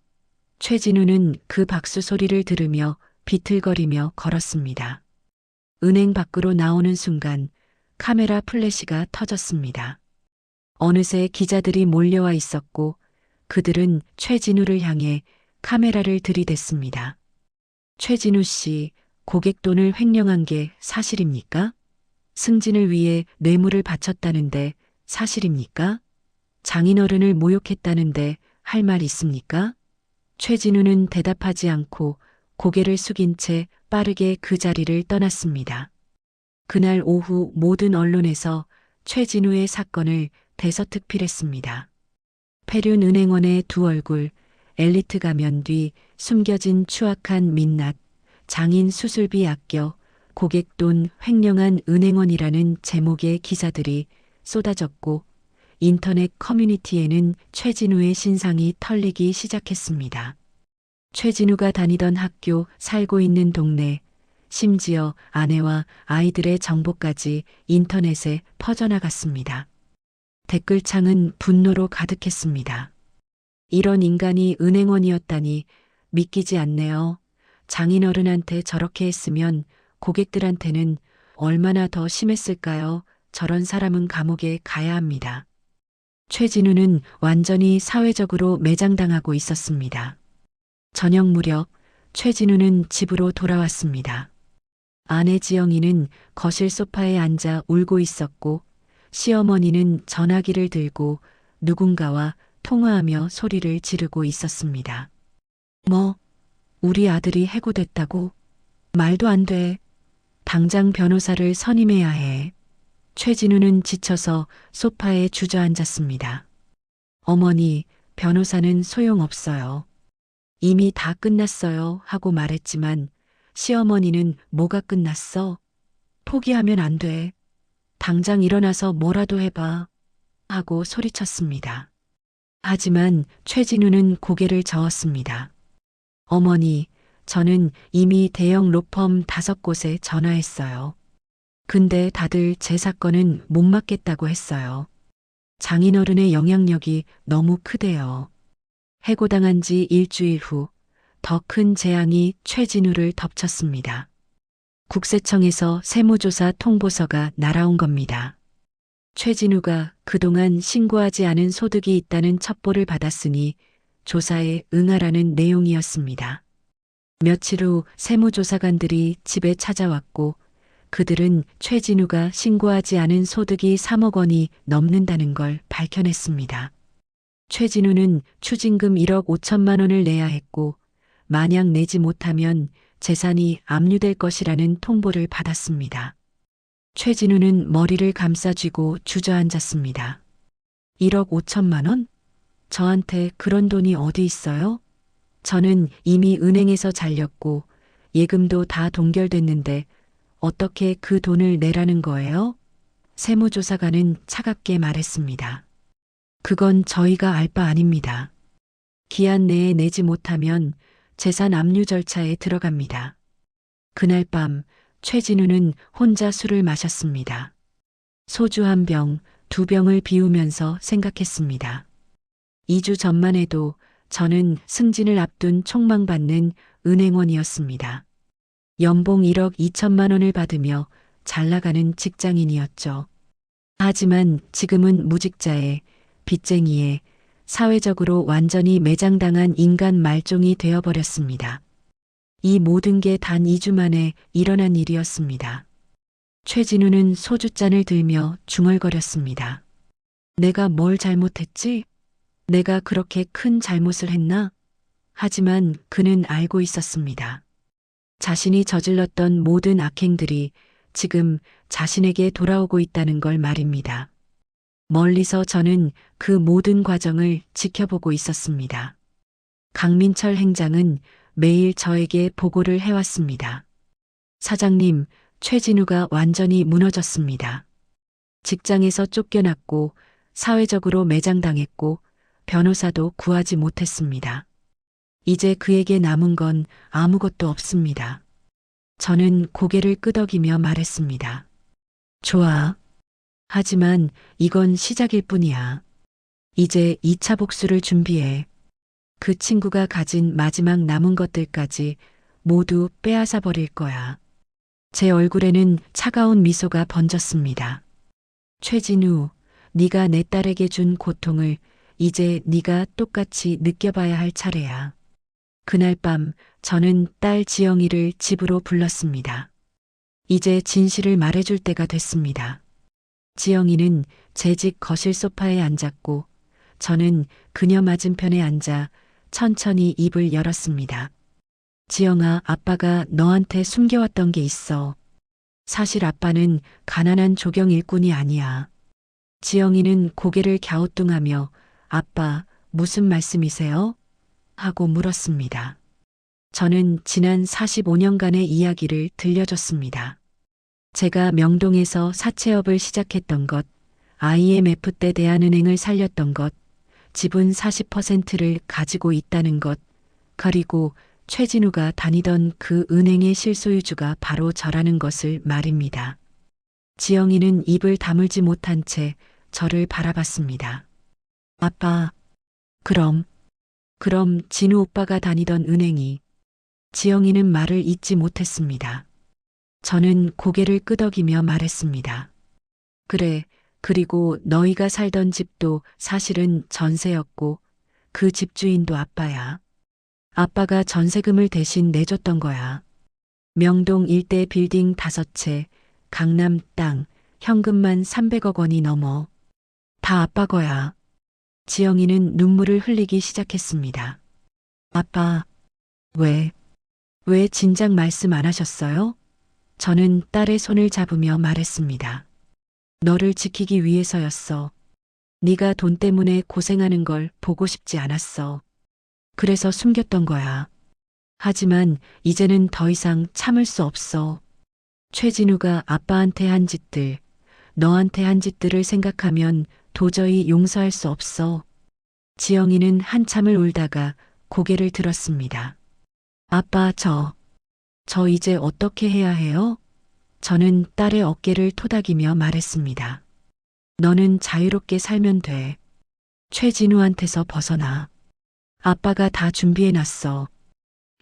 [SPEAKER 2] 최진우는 그 박수 소리를 들으며 비틀거리며 걸었습니다. 은행 밖으로 나오는 순간 카메라 플래시가 터졌습니다. 어느새 기자들이 몰려와 있었고 그들은 최진우를 향해 카메라를 들이댔습니다. 최진우 씨, 고객 돈을 횡령한 게 사실입니까? 승진을 위해 뇌물을 바쳤다는데 사실입니까? 장인어른을 모욕했다는데 할 말 있습니까? 최진우는 대답하지 않고 고개를 숙인 채 빠르게 그 자리를 떠났습니다. 그날 오후 모든 언론에서 최진우의 사건을 대서특필했습니다. 패륜은행원의 두 얼굴, 엘리트 가면 뒤 숨겨진 추악한 민낯, 장인 수술비 아껴 고객 돈 횡령한 은행원이라는 제목의 기사들이 쏟아졌고 인터넷 커뮤니티에는 최진우의 신상이 털리기 시작했습니다. 최진우가 다니던 학교, 살고 있는 동네, 심지어 아내와 아이들의 정보까지 인터넷에 퍼져나갔습니다. 댓글창은 분노로 가득했습니다. 이런 인간이 은행원이었다니 믿기지 않네요. 장인어른한테 저렇게 했으면 고객들한테는 얼마나 더 심했을까요? 저런 사람은 감옥에 가야 합니다. 최진우는 완전히 사회적으로 매장당하고 있었습니다. 저녁 무렵 최진우는 집으로 돌아왔습니다. 아내 지영이는 거실 소파에 앉아 울고 있었고 시어머니는 전화기를 들고 누군가와 통화하며 소리를 지르고 있었습니다. 뭐, 우리 아들이 해고됐다고? 말도 안 돼. 당장 변호사를 선임해야 해. 최진우는 지쳐서 소파에 주저앉았습니다. 어머니, 변호사는 소용없어요. 이미 다 끝났어요 하고 말했지만 시어머니는 뭐가 끝났어? 포기하면 안 돼. 당장 일어나서 뭐라도 해봐. 하고 소리쳤습니다. 하지만 최진우는 고개를 저었습니다. 어머니, 저는 이미 대형 로펌 5곳에 전화했어요. 근데 다들 제 사건은 못 맡겠다고 했어요. 장인어른의 영향력이 너무 크대요. 해고당한 지 일주일 후 더 큰 재앙이 최진우를 덮쳤습니다. 국세청에서 세무조사 통보서가 날아온 겁니다. 최진우가 그동안 신고하지 않은 소득이 있다는 첩보를 받았으니 조사에 응하라는 내용이었습니다. 며칠 후 세무조사관들이 집에 찾아왔고 그들은 최진우가 신고하지 않은 소득이 3억 원이 넘는다는 걸 밝혀냈습니다. 최진우는 추징금 1억 5천만 원을 내야 했고 만약 내지 못하면 재산이 압류될 것이라는 통보를 받았습니다. 최진우는 머리를 감싸쥐고 주저앉았습니다. 1억 5천만 원? 저한테 그런 돈이 어디 있어요? 저는 이미 은행에서 잘렸고 예금도 다 동결됐는데 어떻게 그 돈을 내라는 거예요? 세무조사관은 차갑게 말했습니다. 그건 저희가 알 바 아닙니다. 기한 내에 내지 못하면 재산 압류 절차에 들어갑니다. 그날 밤 최진우는 혼자 술을 마셨습니다. 소주 1병, 2병을 비우면서 생각했습니다. 2주 전만 해도 저는 승진을 앞둔 촉망받는 은행원이었습니다. 연봉 1억 2천만 원을 받으며 잘 나가는 직장인이었죠. 하지만 지금은 무직자에 빚쟁이에 사회적으로 완전히 매장당한 인간 말종이 되어버렸습니다. 이 모든 게 단 2주 만에 일어난 일이었습니다. 최진우는 소주잔을 들며 중얼거렸습니다. 내가 뭘 잘못했지? 내가 그렇게 큰 잘못을 했나? 하지만 그는 알고 있었습니다. 자신이 저질렀던 모든 악행들이 지금 자신에게 돌아오고 있다는 걸 말입니다. 멀리서 저는 그 모든 과정을 지켜보고 있었습니다. 강민철 행장은 매일 저에게 보고를 해왔습니다. 사장님, 최진우가 완전히 무너졌습니다. 직장에서 쫓겨났고 사회적으로 매장당했고 변호사도 구하지 못했습니다. 이제 그에게 남은 건 아무것도 없습니다. 저는 고개를 끄덕이며 말했습니다. 좋아. 하지만 이건 시작일 뿐이야. 이제 2차 복수를 준비해. 그 친구가 가진 마지막 남은 것들까지 모두 빼앗아 버릴 거야. 제 얼굴에는 차가운 미소가 번졌습니다. 최진우, 네가 내 딸에게 준 고통을 이제 네가 똑같이 느껴봐야 할 차례야. 그날 밤 저는 딸 지영이를 집으로 불렀습니다. 이제 진실을 말해줄 때가 됐습니다. 지영이는 제 집 거실 소파에 앉았고 저는 그녀 맞은편에 앉아 천천히 입을 열었습니다. 지영아, 아빠가 너한테 숨겨왔던 게 있어. 사실 아빠는 가난한 조경 일꾼이 아니야. 지영이는 고개를 갸우뚱하며 아빠, 무슨 말씀이세요? 하고 물었습니다. 저는 지난 45년간의 이야기를 들려줬습니다. 제가 명동에서 사채업을 시작했던 것, IMF 때 대한은행을 살렸던 것, 지분 40%를 가지고 있다는 것, 그리고 최진우가 다니던 그 은행의 실소유주가 바로 저라는 것을 말입니다. 지영이는 입을 다물지 못한 채 저를 바라봤습니다. 아빠, 그럼 그럼 진우 오빠가 다니던 은행이. 지영이는 말을 잇지 못했습니다. 저는 고개를 끄덕이며 말했습니다. 그래, 그리고 너희가 살던 집도 사실은 전세였고 그 집주인도 아빠야. 아빠가 전세금을 대신 내줬던 거야. 명동 일대 빌딩 5채, 강남 땅, 현금만 300억 원이 넘어. 다 아빠 거야. 지영이는 눈물을 흘리기 시작했습니다. 아빠, 왜 진작 말씀 안 하셨어요? 저는 딸의 손을 잡으며 말했습니다. 너를 지키기 위해서였어. 네가 돈 때문에 고생하는 걸 보고 싶지 않았어. 그래서 숨겼던 거야. 하지만 이제는 더 이상 참을 수 없어. 최진우가 아빠한테 한 짓들, 너한테 한 짓들을 생각하면 도저히 용서할 수 없어. 지영이는 한참을 울다가 고개를 들었습니다. 아빠, 저 이제 어떻게 해야 해요? 저는 딸의 어깨를 토닥이며 말했습니다. 너는 자유롭게 살면 돼. 최진우한테서 벗어나. 아빠가 다 준비해놨어.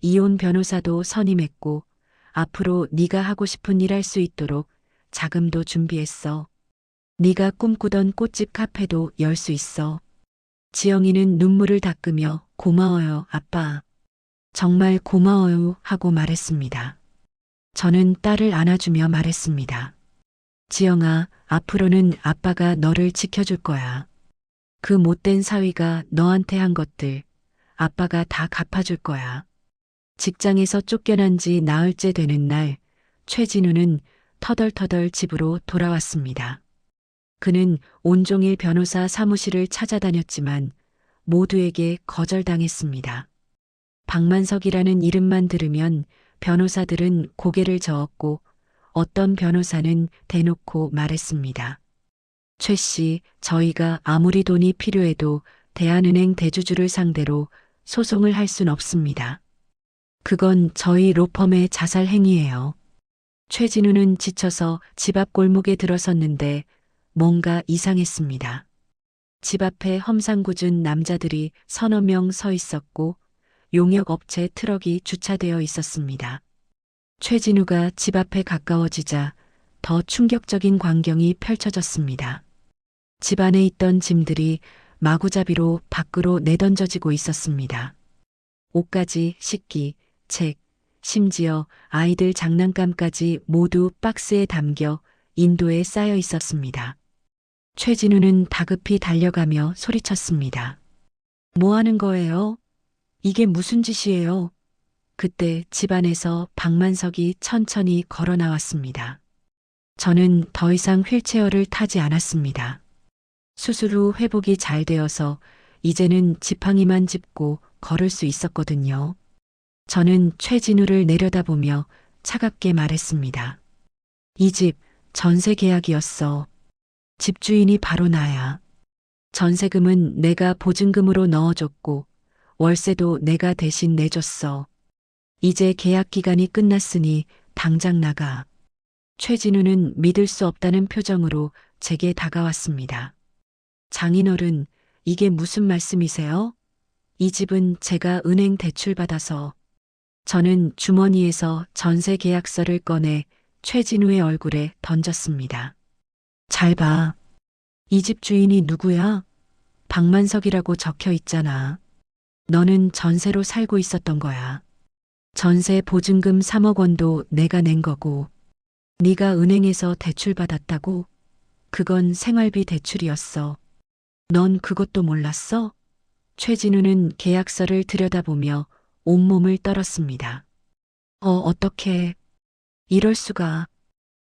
[SPEAKER 2] 이혼 변호사도 선임했고 앞으로 네가 하고 싶은 일 할 수 있도록 자금도 준비했어. 네가 꿈꾸던 꽃집 카페도 열 수 있어. 지영이는 눈물을 닦으며 고마워요, 아빠. 정말 고마워요 하고 말했습니다. 저는 딸을 안아주며 말했습니다. 지영아, 앞으로는 아빠가 너를 지켜줄 거야. 그 못된 사위가 너한테 한 것들 아빠가 다 갚아줄 거야. 직장에서 쫓겨난 지 나흘째 되는 날, 최진우는 터덜터덜 집으로 돌아왔습니다. 그는 온종일 변호사 사무실을 찾아다녔지만 모두에게 거절당했습니다. 박만석이라는 이름만 들으면 변호사들은 고개를 저었고 어떤 변호사는 대놓고 말했습니다. 최 씨, 저희가 아무리 돈이 필요해도 대한은행 대주주를 상대로 소송을 할 순 없습니다. 그건 저희 로펌의 자살 행위예요. 최진우는 지쳐서 집 앞 골목에 들어섰는데 뭔가 이상했습니다. 집 앞에 험상궂은 남자들이 서너 명 서 있었고 용역업체 트럭이 주차되어 있었습니다. 최진우가 집 앞에 가까워지자 더 충격적인 광경이 펼쳐졌습니다. 집 안에 있던 짐들이 마구잡이로 밖으로 내던져지고 있었습니다. 옷가지, 식기, 책, 심지어 아이들 장난감까지 모두 박스에 담겨 인도에 쌓여 있었습니다. 최진우는 다급히 달려가며 소리쳤습니다. 뭐 하는 거예요? 이게 무슨 짓이에요? 그때 집안에서 박만석이 천천히 걸어 나왔습니다. 저는 더 이상 휠체어를 타지 않았습니다. 수술 후 회복이 잘 되어서 이제는 지팡이만 짚고 걸을 수 있었거든요. 저는 최진우를 내려다보며 차갑게 말했습니다. 이 집 전세 계약이었어. 집주인이 바로 나야. 전세금은 내가 보증금으로 넣어줬고 월세도 내가 대신 내줬어. 이제 계약 기간이 끝났으니 당장 나가. 최진우는 믿을 수 없다는 표정으로 제게 다가왔습니다. 장인어른, 이게 무슨 말씀이세요? 이 집은 제가 은행 대출 받아서. 저는 주머니에서 전세 계약서를 꺼내 최진우의 얼굴에 던졌습니다. 잘 봐. 이 집 주인이 누구야? 박만석이라고 적혀 있잖아. 너는 전세로 살고 있었던 거야. 전세 보증금 3억 원도 내가 낸 거고. 네가 은행에서 대출 받았다고? 그건 생활비 대출이었어. 넌 그것도 몰랐어? 최진우는 계약서를 들여다보며 온몸을 떨었습니다. 어떻게? 이럴 수가.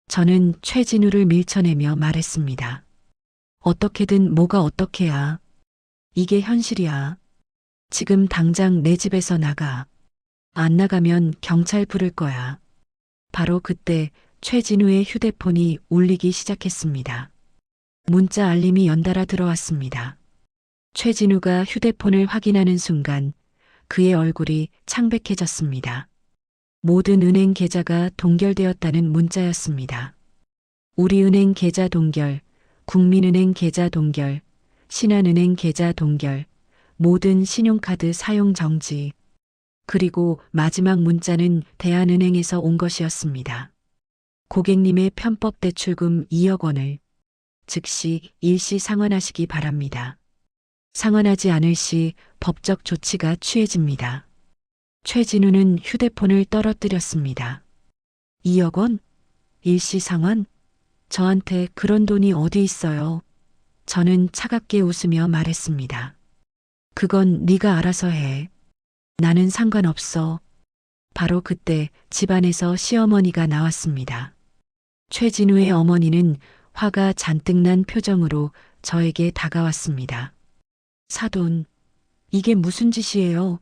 [SPEAKER 2] 저는 최진우를 밀쳐내며 말했습니다. 어떻게든 뭐가 어떻게야. 이게 현실이야. 지금 당장 내 집에서 나가. 안 나가면 경찰 부를 거야. 바로 그때 최진우의 휴대폰이 울리기 시작했습니다. 문자 알림이 연달아 들어왔습니다. 최진우가 휴대폰을 확인하는 순간 그의 얼굴이 창백해졌습니다. 모든 은행 계좌가 동결되었다는 문자였습니다. 우리은행 계좌 동결, 국민은행 계좌 동결, 신한은행 계좌 동결, 모든 신용카드 사용 정지. 그리고 마지막 문자는 대한은행에서 온 것이었습니다. 고객님의 편법 대출금 2억 원을 즉시 일시 상환하시기 바랍니다. 상환하지 않을 시 법적 조치가 취해집니다. 최진우는 휴대폰을 떨어뜨렸습니다. 2억 원? 일시 상환? 저한테 그런 돈이 어디 있어요? 저는 차갑게 웃으며 말했습니다. 그건 네가 알아서 해. 나는 상관없어. 바로 그때 집안에서 시어머니가 나왔습니다. 최진우의 어머니는 화가 잔뜩 난 표정으로 저에게 다가왔습니다. 사돈, 이게 무슨 짓이에요?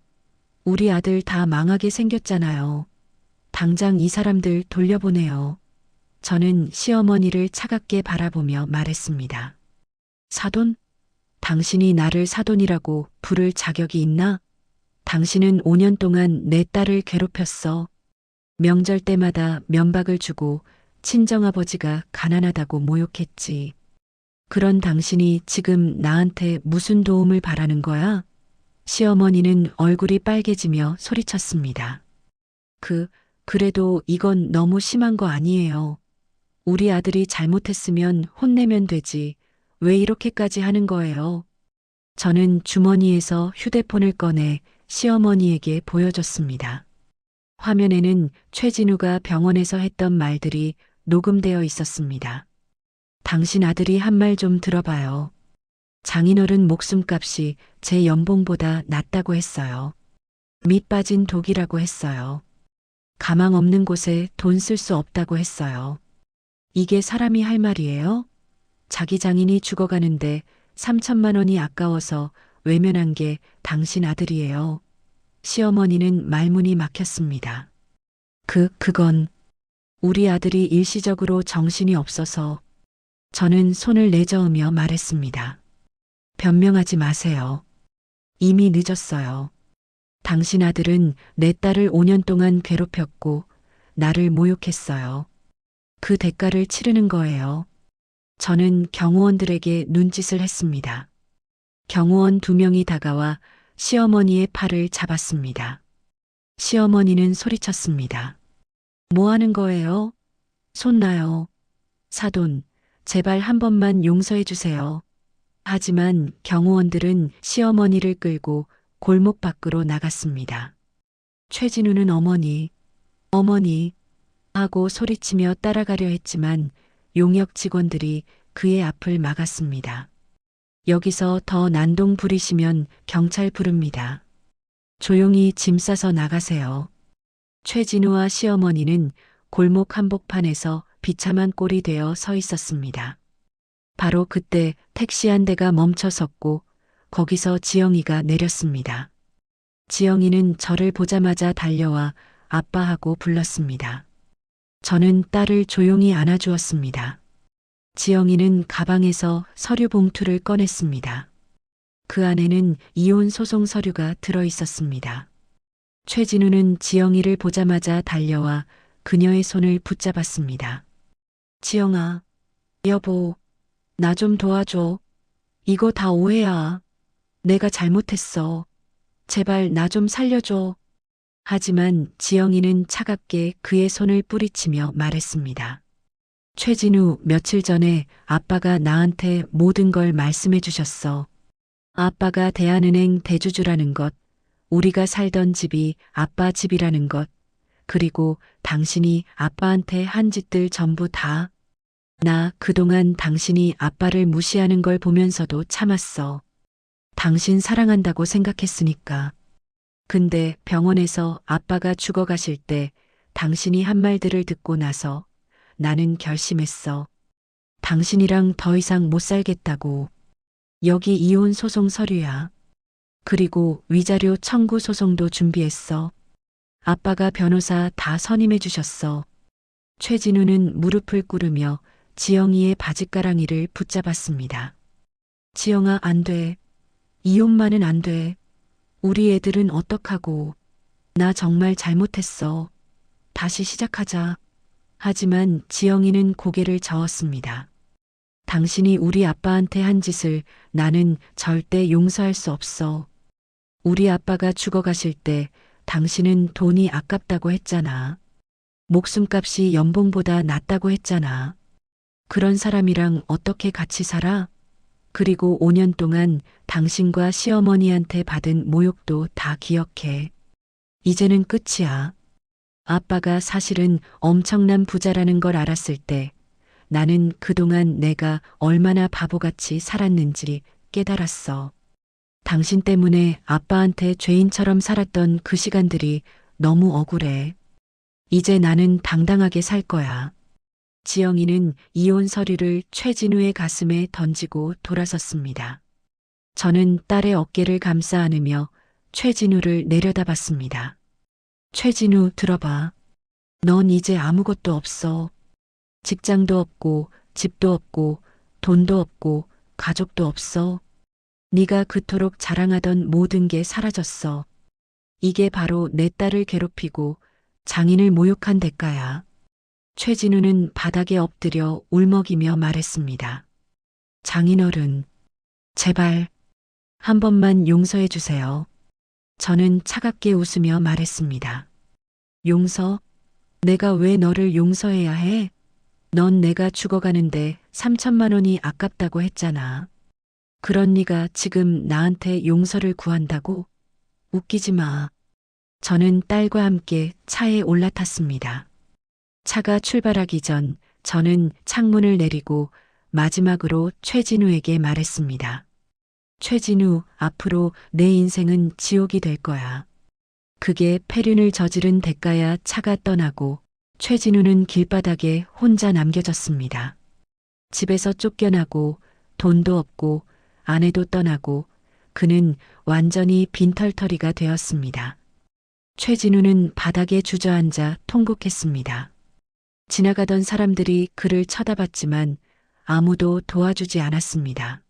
[SPEAKER 2] 우리 아들 다 망하게 생겼잖아요. 당장 이 사람들 돌려보내요. 저는 시어머니를 차갑게 바라보며 말했습니다. 사돈? 당신이 나를 사돈이라고 부를 자격이 있나? 당신은 5년 동안 내 딸을 괴롭혔어. 명절 때마다 면박을 주고 친정아버지가 가난하다고 모욕했지. 그런 당신이 지금 나한테 무슨 도움을 바라는 거야? 시어머니는 얼굴이 빨개지며 소리쳤습니다. 그래도 이건 너무 심한 거 아니에요. 우리 아들이 잘못했으면 혼내면 되지. 왜 이렇게까지 하는 거예요? 저는 주머니에서 휴대폰을 꺼내 시어머니에게 보여줬습니다. 화면에는 최진우가 병원에서 했던 말들이 녹음되어 있었습니다. 당신 아들이 한 말 좀 들어봐요. 장인어른 목숨값이 제 연봉보다 낫다고 했어요. 밑 빠진 독이라고 했어요. 가망 없는 곳에 돈 쓸 수 없다고 했어요. 이게 사람이 할 말이에요? 자기 장인이 죽어가는데 3천만 원이 아까워서 외면한 게 당신 아들이에요. 시어머니는 말문이 막혔습니다. 그건 우리 아들이 일시적으로 정신이 없어서. 저는 손을 내저으며 말했습니다. 변명하지 마세요. 이미 늦었어요. 당신 아들은 내 딸을 5년 동안 괴롭혔고 나를 모욕했어요. 그 대가를 치르는 거예요. 저는 경호원들에게 눈짓을 했습니다. 경호원 2명이 다가와 시어머니의 팔을 잡았습니다. 시어머니는 소리쳤습니다. 뭐 하는 거예요? 손 놔요. 사돈, 제발 한 번만 용서해 주세요. 하지만 경호원들은 시어머니를 끌고 골목 밖으로 나갔습니다. 최진우는 어머니 하고 소리치며 따라가려 했지만 용역 직원들이 그의 앞을 막았습니다. 여기서 더 난동 부리시면 경찰 부릅니다. 조용히 짐 싸서 나가세요. 최진우와 시어머니는 골목 한복판에서 비참한 꼴이 되어 서 있었습니다. 바로 그때 택시 한 대가 멈춰 섰고 거기서 지영이가 내렸습니다. 지영이는 저를 보자마자 달려와 아빠하고 불렀습니다. 저는 딸을 조용히 안아주었습니다. 지영이는 가방에서 서류 봉투를 꺼냈습니다. 그 안에는 이혼 소송 서류가 들어 있었습니다. 최진우는 지영이를 보자마자 달려와 그녀의 손을 붙잡았습니다. 지영아, 여보, 나 좀 도와줘. 이거 다 오해야. 내가 잘못했어. 제발 나 좀 살려줘. 하지만 지영이는 차갑게 그의 손을 뿌리치며 말했습니다. 최진우, 며칠 전에 아빠가 나한테 모든 걸 말씀해 주셨어. 아빠가 대한은행 대주주라는 것, 우리가 살던 집이 아빠 집이라는 것, 그리고 당신이 아빠한테 한 짓들 전부 다. 나 그동안 당신이 아빠를 무시하는 걸 보면서도 참았어. 당신 사랑한다고 생각했으니까. 근데 병원에서 아빠가 죽어가실 때 당신이 한 말들을 듣고 나서 나는 결심했어. 당신이랑 더 이상 못 살겠다고. 여기 이혼 소송 서류야. 그리고 위자료 청구 소송도 준비했어. 아빠가 변호사 다 선임해 주셨어. 최진우는 무릎을 꿇으며 지영이의 바짓가랑이를 붙잡았습니다. 지영아, 안 돼. 이혼만은 안 돼. 우리 애들은 어떡하고. 나 정말 잘못했어. 다시 시작하자. 하지만 지영이는 고개를 저었습니다. 당신이 우리 아빠한테 한 짓을 나는 절대 용서할 수 없어. 우리 아빠가 죽어가실 때 당신은 돈이 아깝다고 했잖아. 목숨값이 연봉보다 낫다고 했잖아. 그런 사람이랑 어떻게 같이 살아? 그리고 5년 동안 당신과 시어머니한테 받은 모욕도 다 기억해. 이제는 끝이야. 아빠가 사실은 엄청난 부자라는 걸 알았을 때 나는 그동안 내가 얼마나 바보같이 살았는지 깨달았어. 당신 때문에 아빠한테 죄인처럼 살았던 그 시간들이 너무 억울해. 이제 나는 당당하게 살 거야. 지영이는 이혼 서류를 최진우의 가슴에 던지고 돌아섰습니다. 저는 딸의 어깨를 감싸 안으며 최진우를 내려다봤습니다. 최진우, 들어봐. 넌 이제 아무것도 없어. 직장도 없고 집도 없고 돈도 없고 가족도 없어. 네가 그토록 자랑하던 모든 게 사라졌어. 이게 바로 내 딸을 괴롭히고 장인을 모욕한 대가야. 최진우는 바닥에 엎드려 울먹이며 말했습니다. 장인어른, 제발 한 번만 용서해 주세요. 저는 차갑게 웃으며 말했습니다. 용서? 내가 왜 너를 용서해야 해? 넌 내가 죽어가는데 3천만 원이 아깝다고 했잖아. 그런 네가 지금 나한테 용서를 구한다고? 웃기지 마. 저는 딸과 함께 차에 올라탔습니다. 차가 출발하기 전 저는 창문을 내리고 마지막으로 최진우에게 말했습니다. 최진우, 앞으로 내 인생은 지옥이 될 거야. 그게 폐륜을 저지른 대가야. 차가 떠나고 최진우는 길바닥에 혼자 남겨졌습니다. 집에서 쫓겨나고 돈도 없고 아내도 떠나고 그는 완전히 빈털터리가 되었습니다. 최진우는 바닥에 주저앉아 통곡했습니다. 지나가던 사람들이 그를 쳐다봤지만 아무도 도와주지 않았습니다.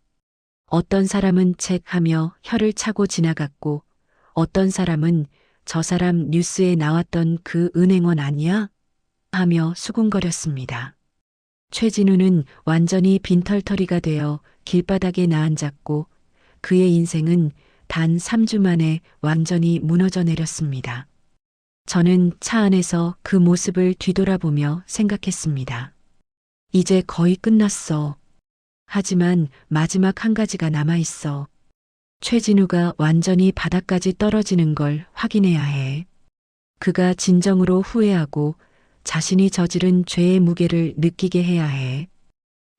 [SPEAKER 2] 어떤 사람은 책 하며 혀를 차고 지나갔고 어떤 사람은 저 사람 뉴스에 나왔던 그 은행원 아니야? 하며 수군거렸습니다. 최진우는 완전히 빈털터리가 되어 길바닥에 나앉았고 그의 인생은 단 3주 만에 완전히 무너져 내렸습니다. 저는 차 안에서 그 모습을 뒤돌아보며 생각했습니다. 이제 거의 끝났어. 하지만 마지막 한 가지가 남아있어. 최진우가 완전히 바닥까지 떨어지는 걸 확인해야 해. 그가 진정으로 후회하고 자신이 저지른 죄의 무게를 느끼게 해야 해.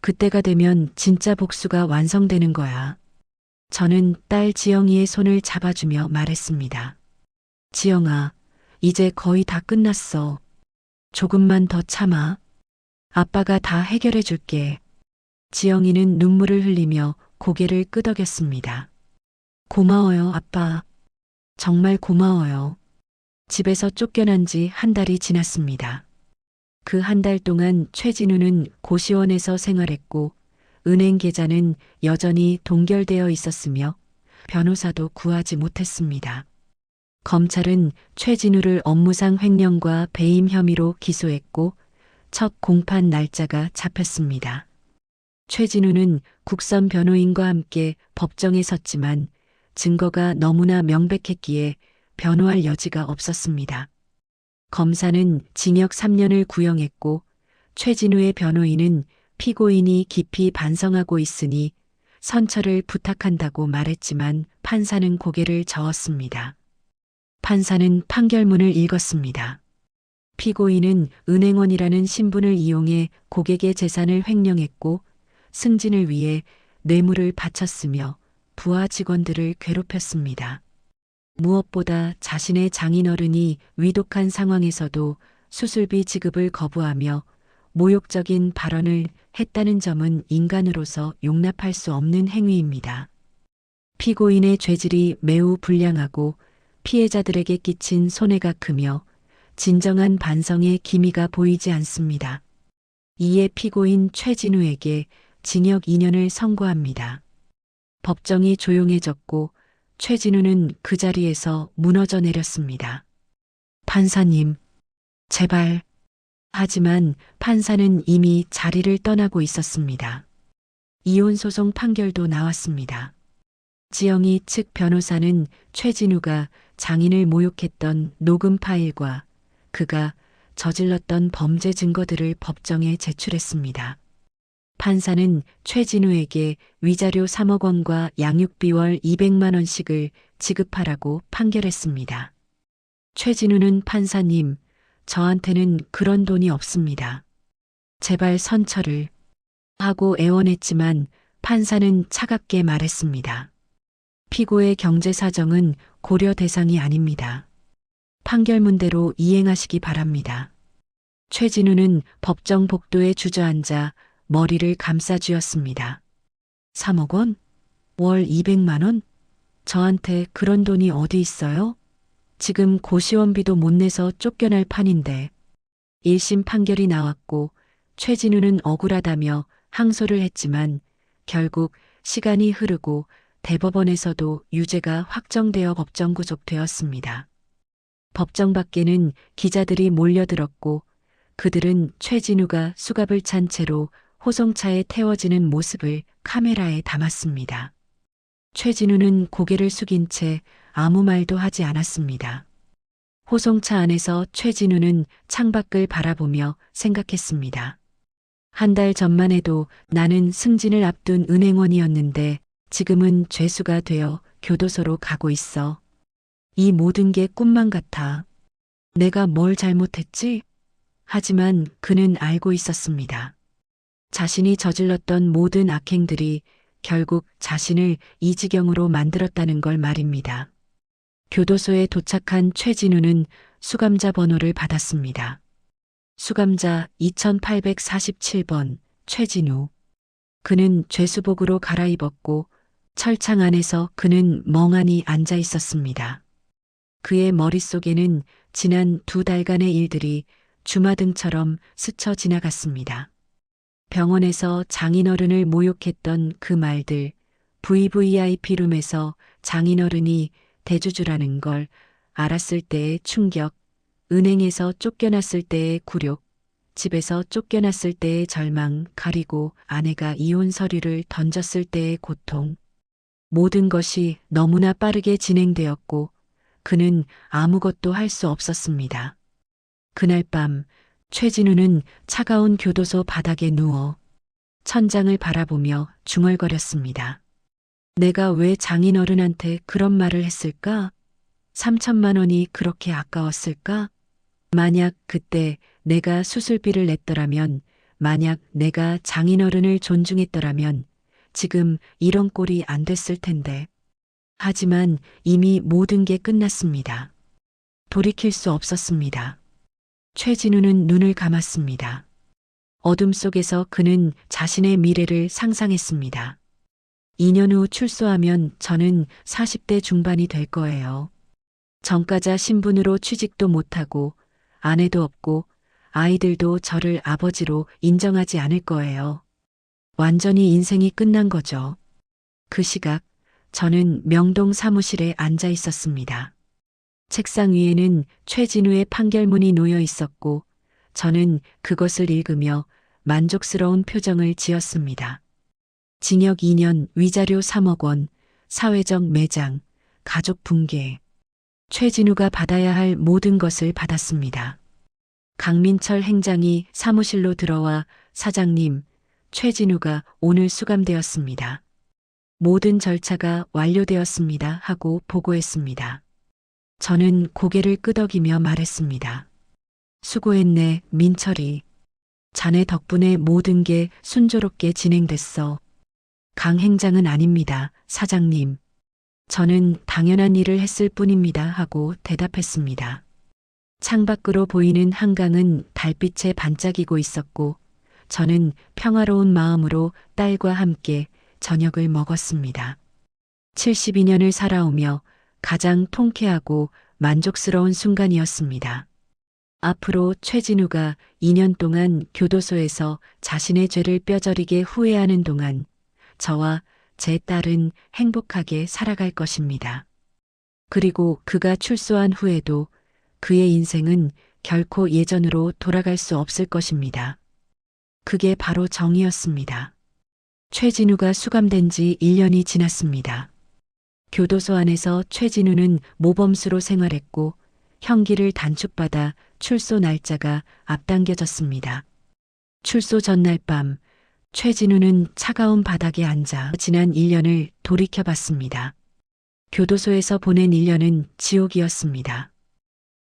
[SPEAKER 2] 그때가 되면 진짜 복수가 완성되는 거야. 저는 딸 지영이의 손을 잡아주며 말했습니다. 지영아, 이제 거의 다 끝났어. 조금만 더 참아. 아빠가 다 해결해 줄게. 지영이는 눈물을 흘리며 고개를 끄덕였습니다. 고마워요, 아빠. 정말 고마워요. 집에서 쫓겨난 지 한 달이 지났습니다. 그 한 달 동안 최진우는 고시원에서 생활했고 은행 계좌는 여전히 동결되어 있었으며 변호사도 구하지 못했습니다. 검찰은 최진우를 업무상 횡령과 배임 혐의로 기소했고 첫 공판 날짜가 잡혔습니다. 최진우는 국선 변호인과 함께 법정에 섰지만 증거가 너무나 명백했기에 변호할 여지가 없었습니다. 검사는 징역 3년을 구형했고 최진우의 변호인은 피고인이 깊이 반성하고 있으니 선처를 부탁한다고 말했지만 판사는 고개를 저었습니다. 판사는 판결문을 읽었습니다. 피고인은 은행원이라는 신분을 이용해 고객의 재산을 횡령했고 승진을 위해 뇌물을 바쳤으며 부하 직원들을 괴롭혔습니다. 무엇보다 자신의 장인어른이 위독한 상황에서도 수술비 지급을 거부하며 모욕적인 발언을 했다는 점은 인간으로서 용납할 수 없는 행위입니다. 피고인의 죄질이 매우 불량하고 피해자들에게 끼친 손해가 크며 진정한 반성의 기미가 보이지 않습니다. 이에 피고인 최진우에게 징역 2년을 선고합니다. 법정이 조용해졌고 최진우는 그 자리에서 무너져 내렸습니다. 판사님, 제발. 하지만 판사는 이미 자리를 떠나고 있었습니다. 이혼 소송 판결도 나왔습니다. 지영이 측 변호사는 최진우가 장인을 모욕했던 녹음 파일과 그가 저질렀던 범죄 증거들을 법정에 제출했습니다. 판사는 최진우에게 위자료 3억 원과 양육비 월 200만 원씩을 지급하라고 판결했습니다. 최진우는 판사님, 저한테는 그런 돈이 없습니다. 제발 선처를 하고 애원했지만 판사는 차갑게 말했습니다. 피고의 경제 사정은 고려 대상이 아닙니다. 판결문대로 이행하시기 바랍니다. 최진우는 법정 복도에 주저앉아 머리를 감싸쥐었습니다. 3억 원? 월 200만 원? 저한테 그런 돈이 어디 있어요? 지금 고시원비도 못 내서 쫓겨날 판인데. 1심 판결이 나왔고 최진우는 억울하다며 항소를 했지만 결국 시간이 흐르고 대법원에서도 유죄가 확정되어 법정 구속되었습니다. 법정 밖에는 기자들이 몰려들었고 그들은 최진우가 수갑을 찬 채로 호송차에 태워지는 모습을 카메라에 담았습니다. 최진우는 고개를 숙인 채 아무 말도 하지 않았습니다. 호송차 안에서 최진우는 창밖을 바라보며 생각했습니다. 한 달 전만 해도 나는 승진을 앞둔 은행원이었는데 지금은 죄수가 되어 교도소로 가고 있어. 이 모든 게 꿈만 같아. 내가 뭘 잘못했지? 하지만 그는 알고 있었습니다. 자신이 저질렀던 모든 악행들이 결국 자신을 이 지경으로 만들었다는 걸 말입니다. 교도소에 도착한 최진우는 수감자 번호를 받았습니다. 수감자 2847번 최진우. 그는 죄수복으로 갈아입었고 철창 안에서 그는 멍하니 앉아 있었습니다. 그의 머릿속에는 지난 2달간의 일들이 주마등처럼 스쳐 지나갔습니다. 병원에서 장인어른을 모욕했던 그 말들, VVIP 룸에서 장인어른이 대주주라는 걸 알았을 때의 충격, 은행에서 쫓겨났을 때의 굴욕, 집에서 쫓겨났을 때의 절망, 그리고 아내가 이혼 서류를 던졌을 때의 고통. 모든 것이 너무나 빠르게 진행되었고 그는 아무것도 할 수 없었습니다. 그날 밤 최진우는 차가운 교도소 바닥에 누워 천장을 바라보며 중얼거렸습니다. 내가 왜 장인어른한테 그런 말을 했을까? 3천만 원이 그렇게 아까웠을까? 만약 그때 내가 수술비를 냈더라면, 만약 내가 장인어른을 존중했더라면 지금 이런 꼴이 안 됐을 텐데. 하지만 이미 모든 게 끝났습니다. 돌이킬 수 없었습니다. 최진우는 눈을 감았습니다. 어둠 속에서 그는 자신의 미래를 상상했습니다. 2년 후 출소하면 저는 40대 중반이 될 거예요. 전과자 신분으로 취직도 못하고 아내도 없고 아이들도 저를 아버지로 인정하지 않을 거예요. 완전히 인생이 끝난 거죠. 그 시각 저는 명동 사무실에 앉아 있었습니다. 책상 위에는 최진우의 판결문이 놓여 있었고 저는 그것을 읽으며 만족스러운 표정을 지었습니다. 징역 2년, 위자료 3억 원, 사회적 매장, 가족 붕괴. 최진우가 받아야 할 모든 것을 받았습니다. 강민철 행장이 사무실로 들어와 사장님, 최진우가 오늘 수감되었습니다. 모든 절차가 완료되었습니다 하고 보고했습니다. 저는 고개를 끄덕이며 말했습니다. 수고했네, 민철이. 자네 덕분에 모든 게 순조롭게 진행됐어. 강 행장은 아닙니다, 사장님. 저는 당연한 일을 했을 뿐입니다 하고 대답했습니다. 창밖으로 보이는 한강은 달빛에 반짝이고 있었고 저는 평화로운 마음으로 딸과 함께 저녁을 먹었습니다. 72년을 살아오며 가장 통쾌하고 만족스러운 순간이었습니다. 앞으로 최진우가 2년 동안 교도소에서 자신의 죄를 뼈저리게 후회하는 동안 저와 제 딸은 행복하게 살아갈 것입니다. 그리고 그가 출소한 후에도 그의 인생은 결코 예전으로 돌아갈 수 없을 것입니다. 그게 바로 정의였습니다. 최진우가 수감된 지 1년이 지났습니다. 교도소 안에서 최진우는 모범수로 생활했고 형기를 단축받아 출소 날짜가 앞당겨졌습니다. 출소 전날 밤 최진우는 차가운 바닥에 앉아 지난 1년을 돌이켜봤습니다. 교도소에서 보낸 1년은 지옥이었습니다.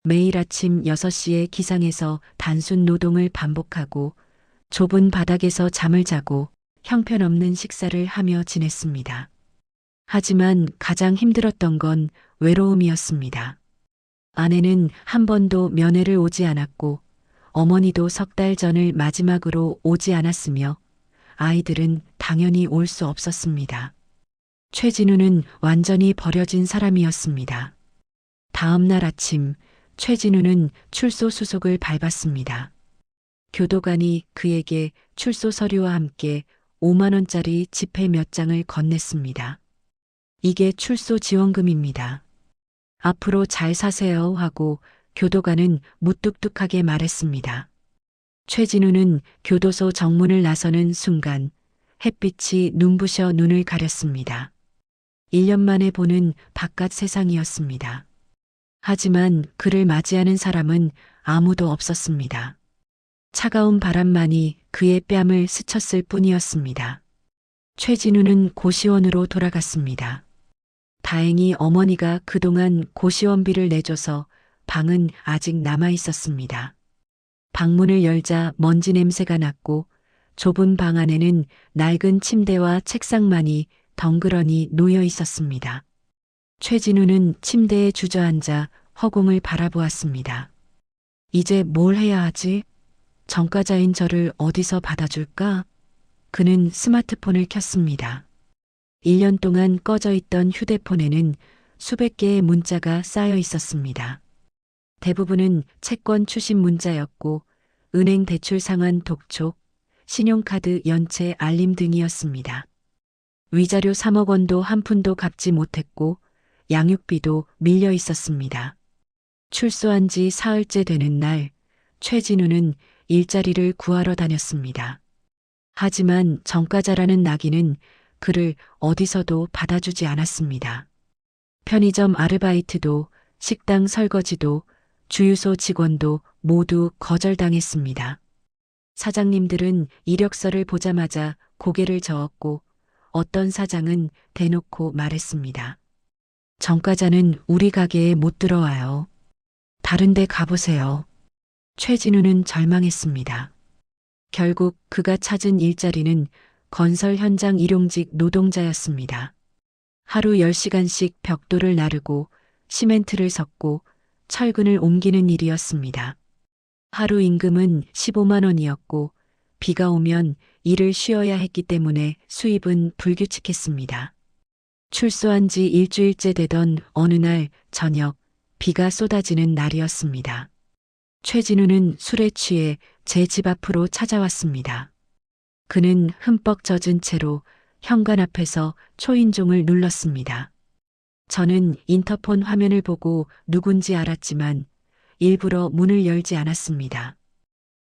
[SPEAKER 2] 매일 아침 6시에 기상해서 단순 노동을 반복하고 좁은 바닥에서 잠을 자고 형편없는 식사를 하며 지냈습니다. 하지만 가장 힘들었던 건 외로움이었습니다. 아내는 한 번도 면회를 오지 않았고 어머니도 석 달 전을 마지막으로 오지 않았으며 아이들은 당연히 올 수 없었습니다. 최진우는 완전히 버려진 사람이었습니다. 다음 날 아침 최진우는 출소 수속을 밟았습니다. 교도관이 그에게 출소 서류와 함께 5만 원짜리 지폐 몇 장을 건넸습니다. 이게 출소 지원금입니다. 앞으로 잘 사세요 하고 교도관은 무뚝뚝하게 말했습니다. 최진우는 교도소 정문을 나서는 순간 햇빛이 눈부셔 눈을 가렸습니다. 1년 만에 보는 바깥 세상이었습니다. 하지만 그를 맞이하는 사람은 아무도 없었습니다. 차가운 바람만이 그의 뺨을 스쳤을 뿐이었습니다. 최진우는 고시원으로 돌아갔습니다. 다행히 어머니가 그동안 고시원비를 내줘서 방은 아직 남아 있었습니다. 방문을 열자 먼지 냄새가 났고 좁은 방 안에는 낡은 침대와 책상만이 덩그러니 놓여 있었습니다. 최진우는 침대에 주저앉아 허공을 바라보았습니다. 이제 뭘 해야 하지? 전과자인 저를 어디서 받아줄까? 그는 스마트폰을 켰습니다. 1년 동안 꺼져 있던 휴대폰에는 수백 개의 문자가 쌓여 있었습니다. 대부분은 채권 추심 문자였고 은행 대출 상환 독촉, 신용카드 연체 알림 등이었습니다. 위자료 3억 원도 한 푼도 갚지 못했고 양육비도 밀려 있었습니다. 출소한 지 사흘째 되는 날 최진우는 일자리를 구하러 다녔습니다. 하지만 전과자라는 낙인은 그를 어디서도 받아주지 않았습니다. 편의점 아르바이트도 식당 설거지도 주유소 직원도 모두 거절당했습니다. 사장님들은 이력서를 보자마자 고개를 저었고 어떤 사장은 대놓고 말했습니다. 전과자는 우리 가게에 못 들어와요. 다른 데 가보세요. 최진우는 절망했습니다. 결국 그가 찾은 일자리는 건설 현장 일용직 노동자였습니다. 하루 10시간씩 벽돌을 나르고 시멘트를 섞고 철근을 옮기는 일이었습니다. 하루 임금은 15만 원이었고 비가 오면 일을 쉬어야 했기 때문에 수입은 불규칙했습니다. 출소한 지 일주일째 되던 어느 날 저녁 비가 쏟아지는 날이었습니다. 최진우는 술에 취해 제 집 앞으로 찾아왔습니다. 그는 흠뻑 젖은 채로 현관 앞에서 초인종을 눌렀습니다. 저는 인터폰 화면을 보고 누군지 알았지만 일부러 문을 열지 않았습니다.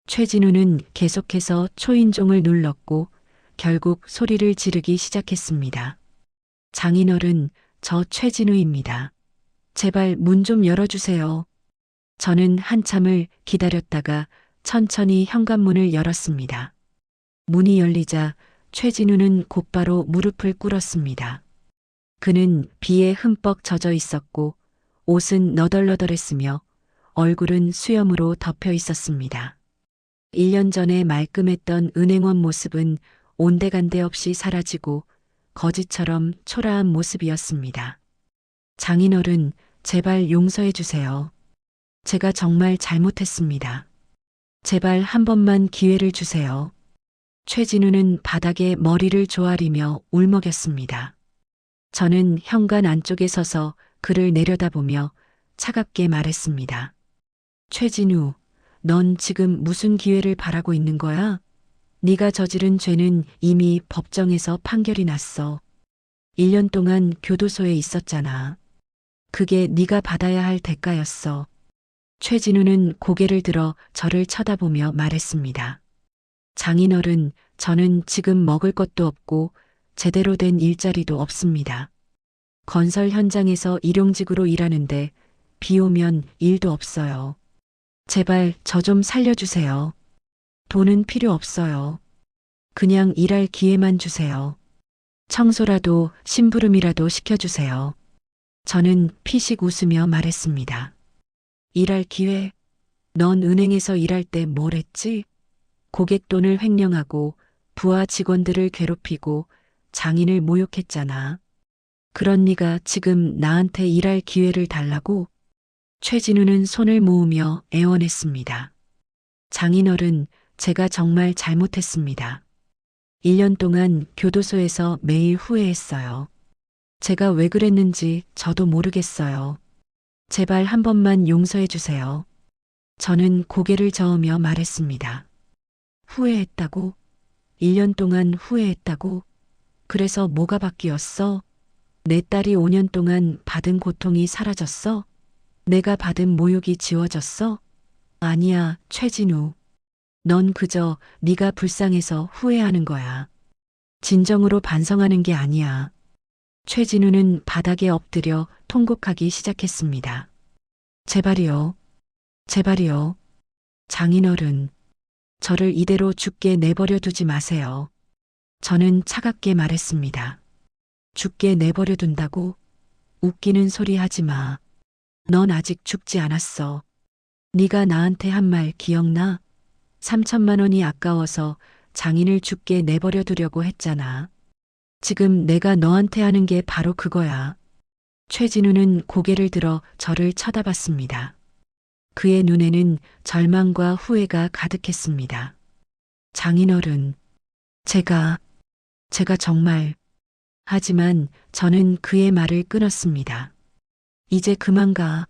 [SPEAKER 2] 최진우는 계속해서 초인종을 눌렀고 결국 소리를 지르기 시작했습니다. 장인어른, 저 최진우입니다. 제발 문 좀 열어주세요. 저는 한참을 기다렸다가 천천히 현관문을 열었습니다. 문이 열리자 최진우는 곧바로 무릎을 꿇었습니다. 그는 비에 흠뻑 젖어 있었고 옷은 너덜너덜했으며 얼굴은 수염으로 덮여 있었습니다. 1년 전에 말끔했던 은행원 모습은 온데간데 없이 사라지고 거지처럼 초라한 모습이었습니다. 장인어른, 제발 용서해 주세요. 제가 정말 잘못했습니다. 제발 한 번만 기회를 주세요. 최진우는 바닥에 머리를 조아리며 울먹였습니다. 저는 현관 안쪽에 서서 그를 내려다보며 차갑게 말했습니다. 최진우, 넌 지금 무슨 기회를 바라고 있는 거야? 네가 저지른 죄는 이미 법정에서 판결이 났어. 1년 동안 교도소에 있었잖아. 그게 네가 받아야 할 대가였어. 최진우는 고개를 들어 저를 쳐다보며 말했습니다. 장인어른, 저는 지금 먹을 것도 없고 제대로 된 일자리도 없습니다. 건설 현장에서 일용직으로 일하는데 비 오면 일도 없어요. 제발 저 좀 살려주세요. 돈은 필요 없어요. 그냥 일할 기회만 주세요. 청소라도 심부름이라도 시켜주세요. 저는 피식 웃으며 말했습니다. 일할 기회? 넌 은행에서 일할 때 뭘 했지? 고객 돈을 횡령하고 부하 직원들을 괴롭히고 장인을 모욕했잖아. 그런 네가 지금 나한테 일할 기회를 달라고? 최진우는 손을 모으며 애원했습니다. 장인어른, 제가 정말 잘못했습니다. 1년 동안 교도소에서 매일 후회했어요. 제가 왜 그랬는지 저도 모르겠어요. 제발 한 번만 용서해 주세요. 저는 고개를 저으며 말했습니다. 후회했다고? 1년 동안 후회했다고? 그래서 뭐가 바뀌었어? 내 딸이 5년 동안 받은 고통이 사라졌어? 내가 받은 모욕이 지워졌어? 아니야, 최진우. 넌 그저 네가 불쌍해서 후회하는 거야. 진정으로 반성하는 게 아니야. 최진우는 바닥에 엎드려 통곡하기 시작했습니다. 제발이요. 제발이요. 장인어른, 저를 이대로 죽게 내버려 두지 마세요. 저는 차갑게 말했습니다. 죽게 내버려 둔다고? 웃기는 소리 하지 마. 넌 아직 죽지 않았어. 네가 나한테 한 말 기억나? 3천만 원이 아까워서 장인을 죽게 내버려 두려고 했잖아. 지금 내가 너한테 하는 게 바로 그거야. 최진우는 고개를 들어 저를 쳐다봤습니다. 그의 눈에는 절망과 후회가 가득했습니다. 장인어른, 제가 정말... 하지만 저는 그의 말을 끊었습니다. 이제 그만 가.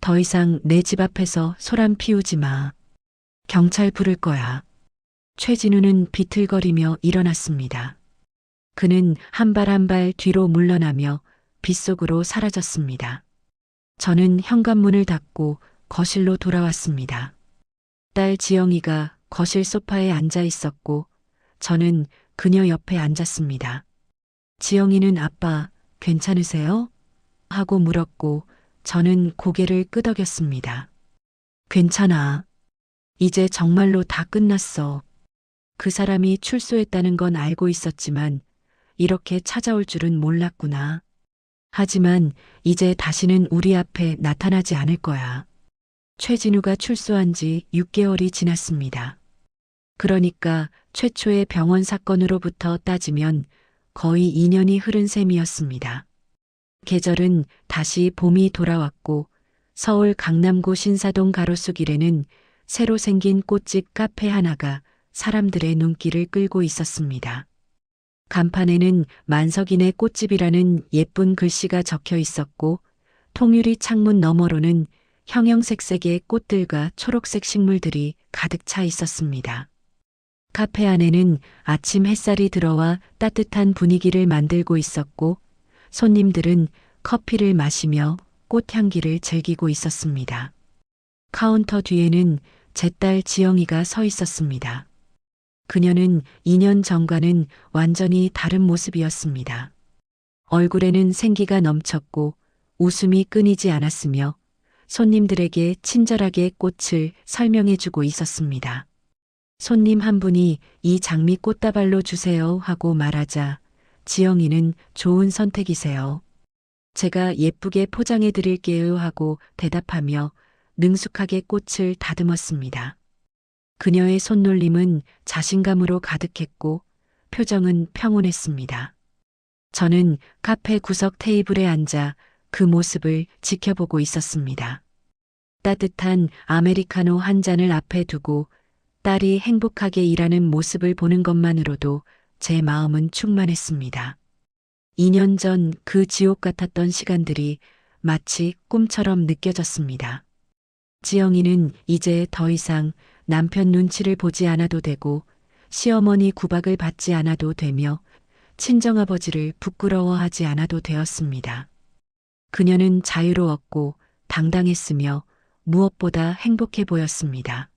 [SPEAKER 2] 더 이상 내 집 앞에서 소란 피우지 마. 경찰 부를 거야. 최진우는 비틀거리며 일어났습니다. 그는 한 발 한 발 뒤로 물러나며 빗속으로 사라졌습니다. 저는 현관문을 닫고 거실로 돌아왔습니다. 딸 지영이가 거실 소파에 앉아 있었고 저는 그녀 옆에 앉았습니다. 지영이는 아빠, 괜찮으세요? 하고 물었고 저는 고개를 끄덕였습니다. 괜찮아. 이제 정말로 다 끝났어. 그 사람이 출소했다는 건 알고 있었지만 이렇게 찾아올 줄은 몰랐구나. 하지만 이제 다시는 우리 앞에 나타나지 않을 거야. 최진우가 출소한 지 6개월이 지났습니다. 그러니까 최초의 병원 사건으로부터 따지면 거의 2년이 흐른 셈이었습니다. 계절은 다시 봄이 돌아왔고 서울 강남구 신사동 가로수길에는 새로 생긴 꽃집 카페 하나가 사람들의 눈길을 끌고 있었습니다. 간판에는 만석인의 꽃집이라는 예쁜 글씨가 적혀 있었고 통유리 창문 너머로는 형형색색의 꽃들과 초록색 식물들이 가득 차 있었습니다. 카페 안에는 아침 햇살이 들어와 따뜻한 분위기를 만들고 있었고 손님들은 커피를 마시며 꽃향기를 즐기고 있었습니다. 카운터 뒤에는 제 딸 지영이가 서 있었습니다. 그녀는 2년 전과는 완전히 다른 모습이었습니다. 얼굴에는 생기가 넘쳤고 웃음이 끊이지 않았으며 손님들에게 친절하게 꽃을 설명해주고 있었습니다. 손님 한 분이 이 장미 꽃다발로 주세요 하고 말하자 지영이는 좋은 선택이세요. 제가 예쁘게 포장해 드릴게요 하고 대답하며 능숙하게 꽃을 다듬었습니다. 그녀의 손놀림은 자신감으로 가득했고 표정은 평온했습니다. 저는 카페 구석 테이블에 앉아 그 모습을 지켜보고 있었습니다. 따뜻한 아메리카노 한 잔을 앞에 두고 딸이 행복하게 일하는 모습을 보는 것만으로도 제 마음은 충만했습니다. 2년 전 그 지옥 같았던 시간들이 마치 꿈처럼 느껴졌습니다. 지영이는 이제 더 이상 남편 눈치를 보지 않아도 되고 시어머니 구박을 받지 않아도 되며 친정아버지를 부끄러워하지 않아도 되었습니다. 그녀는 자유로웠고 당당했으며 무엇보다 행복해 보였습니다.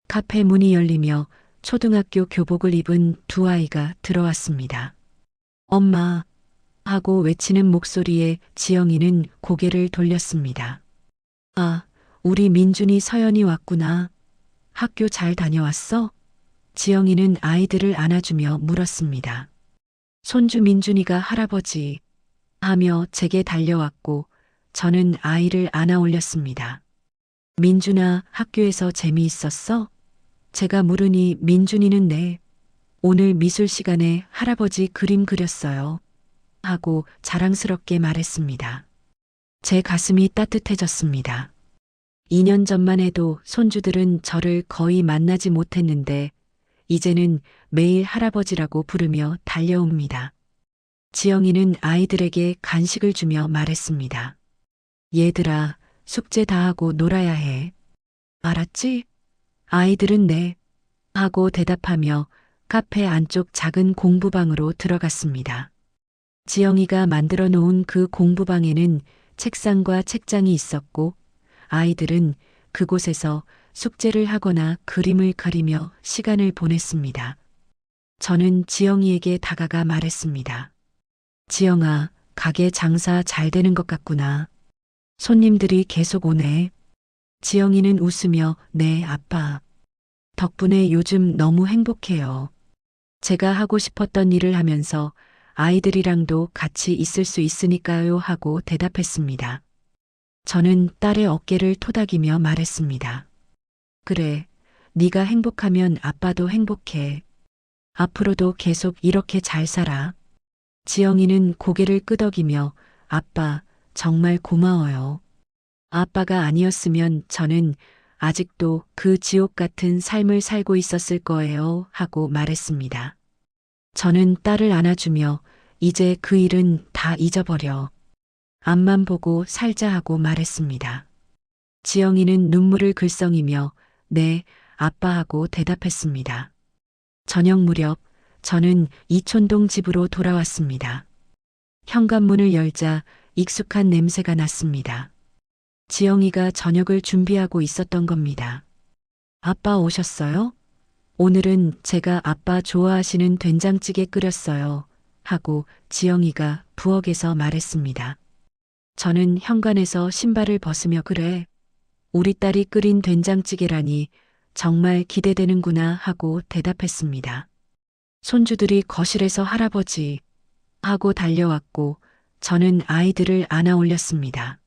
[SPEAKER 2] 카페 문이 열리며 초등학교 교복을 입은 두 아이가 들어왔습니다. 엄마, 하고 외치는 목소리에 지영이는 고개를 돌렸습니다. 아, 우리 민준이 서연이 왔구나. 학교 잘 다녀왔어? 지영이는 아이들을 안아주며 물었습니다. 손주 민준이가 할아버지 하며 제게 달려왔고 저는 아이를 안아 올렸습니다. 민준아, 학교에서 재미있었어? 제가 물으니 민준이는 네. 오늘 미술 시간에 할아버지 그림 그렸어요. 하고 자랑스럽게 말했습니다. 제 가슴이 따뜻해졌습니다. 2년 전만 해도 손주들은 저를 거의 만나지 못했는데 이제는 매일 할아버지라고 부르며 달려옵니다. 지영이는 아이들에게 간식을 주며 말했습니다. 얘들아, 숙제 다 하고 놀아야 해. 알았지? 아이들은 네. 하고 대답하며 카페 안쪽 작은 공부방으로 들어갔습니다. 지영이가 만들어 놓은 그 공부방에는 책상과 책장이 있었고 아이들은 그곳에서 숙제를 하거나 그림을 그리며 시간을 보냈습니다. 저는 지영이에게 다가가 말했습니다. 지영아, 가게 장사 잘 되는 것 같구나. 손님들이 계속 오네. 지영이는 웃으며 네, 아빠. 덕분에 요즘 너무 행복해요. 제가 하고 싶었던 일을 하면서 아이들이랑도 같이 있을 수 있으니까요 하고 대답했습니다. 저는 딸의 어깨를 토닥이며 말했습니다. 그래, 네가 행복하면 아빠도 행복해. 앞으로도 계속 이렇게 잘 살아. 지영이는 고개를 끄덕이며 아빠, 정말 고마워요. 아빠가 아니었으면 저는 아직도 그 지옥 같은 삶을 살고 있었을 거예요 하고 말했습니다. 저는 딸을 안아주며 이제 그 일은 다 잊어버려. 앞만 보고 살자 하고 말했습니다. 지영이는 눈물을 글썽이며 네, 아빠하고 대답했습니다. 저녁 무렵 저는 이촌동 집으로 돌아왔습니다. 현관문을 열자 익숙한 냄새가 났습니다. 지영이가 저녁을 준비하고 있었던 겁니다. 아빠 오셨어요? 오늘은 제가 아빠 좋아하시는 된장찌개 끓였어요. 하고 지영이가 부엌에서 말했습니다. 저는 현관에서 신발을 벗으며 그래. 우리 딸이 끓인 된장찌개라니 정말 기대되는구나 하고 대답했습니다. 손주들이 거실에서 할아버지 하고 달려왔고 저는 아이들을 안아 올렸습니다.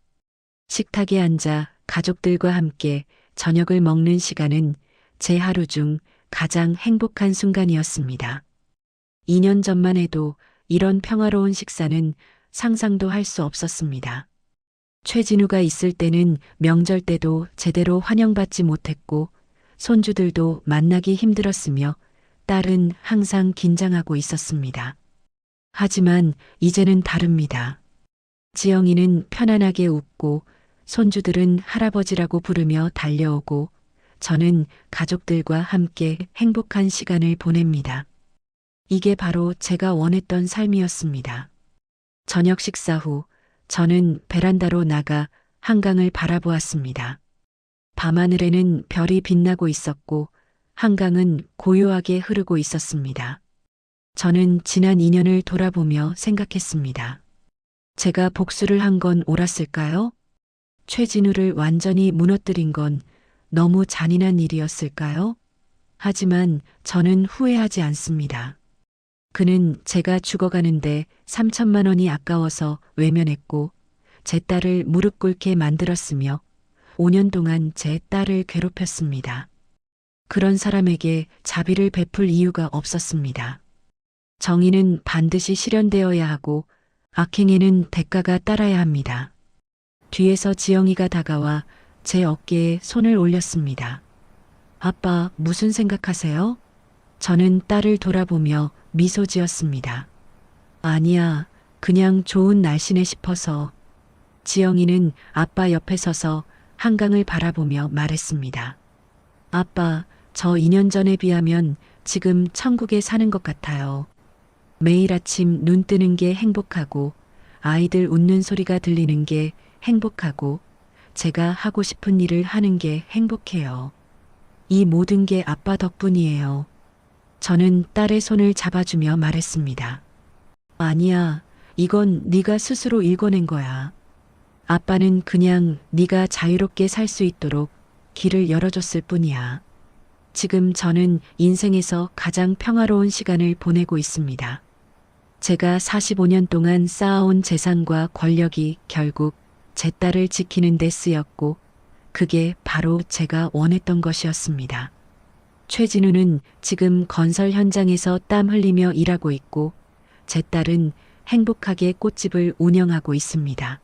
[SPEAKER 2] 식탁에 앉아 가족들과 함께 저녁을 먹는 시간은 제 하루 중 가장 행복한 순간이었습니다. 2년 전만 해도 이런 평화로운 식사는 상상도 할 수 없었습니다. 최진우가 있을 때는 명절 때도 제대로 환영받지 못했고 손주들도 만나기 힘들었으며 딸은 항상 긴장하고 있었습니다. 하지만 이제는 다릅니다. 지영이는 편안하게 웃고 손주들은 할아버지라고 부르며 달려오고 저는 가족들과 함께 행복한 시간을 보냅니다. 이게 바로 제가 원했던 삶이었습니다. 저녁 식사 후 저는 베란다로 나가 한강을 바라보았습니다. 밤하늘에는 별이 빛나고 있었고 한강은 고요하게 흐르고 있었습니다. 저는 지난 2년을 돌아보며 생각했습니다. 제가 복수를 한 건 옳았을까요? 최진우를 완전히 무너뜨린 건 너무 잔인한 일이었을까요? 하지만 저는 후회하지 않습니다. 그는 제가 죽어가는데 3천만 원이 아까워서 외면했고 제 딸을 무릎 꿇게 만들었으며 5년 동안 제 딸을 괴롭혔습니다. 그런 사람에게 자비를 베풀 이유가 없었습니다. 정의는 반드시 실현되어야 하고 악행에는 대가가 따라야 합니다. 뒤에서 지영이가 다가와 제 어깨에 손을 올렸습니다. 아빠, 무슨 생각하세요? 저는 딸을 돌아보며 미소 지었습니다. 아니야, 그냥 좋은 날씨네 싶어서. 지영이는 아빠 옆에 서서 한강을 바라보며 말했습니다. 아빠, 저 2년 전에 비하면 지금 천국에 사는 것 같아요. 매일 아침 눈 뜨는 게 행복하고 아이들 웃는 소리가 들리는 게 행복하고 제가 하고 싶은 일을 하는 게 행복해요. 이 모든 게 아빠 덕분이에요. 저는 딸의 손을 잡아주며 말했습니다. 아니야, 이건 네가 스스로 읽어낸 거야. 아빠는 그냥 네가 자유롭게 살 수 있도록 길을 열어줬을 뿐이야. 지금 저는 인생에서 가장 평화로운 시간을 보내고 있습니다. 제가 45년 동안 쌓아온 재산과 권력이 결국 제 딸을 지키는 데 쓰였고, 그게 바로 제가 원했던 것이었습니다. 최진우는 지금 건설 현장에서 땀 흘리며 일하고 있고, 제 딸은 행복하게 꽃집을 운영하고 있습니다.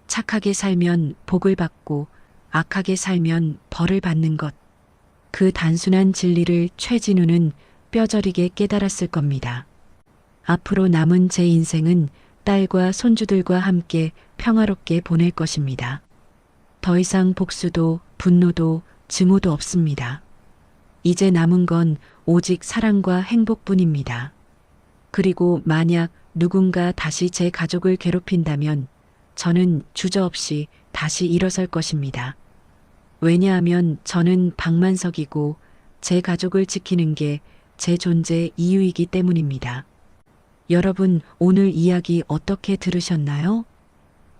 [SPEAKER 2] 착하게 살면 복을 받고, 악하게 살면 벌을 받는 것. 그 단순한 진리를 최진우는 뼈저리게 깨달았을 겁니다. 앞으로 남은 제 인생은 딸과 손주들과 함께 평화롭게 보낼 것입니다. 더 이상 복수도 분노도 증오도 없습니다. 이제 남은 건 오직 사랑과 행복뿐입니다. 그리고 만약 누군가 다시 제 가족을 괴롭힌다면 저는 주저없이 다시 일어설 것입니다. 왜냐하면 저는 박만석이고 제 가족을 지키는 게 제 존재 이유이기 때문입니다. 여러분, 오늘 이야기 어떻게 들으셨나요?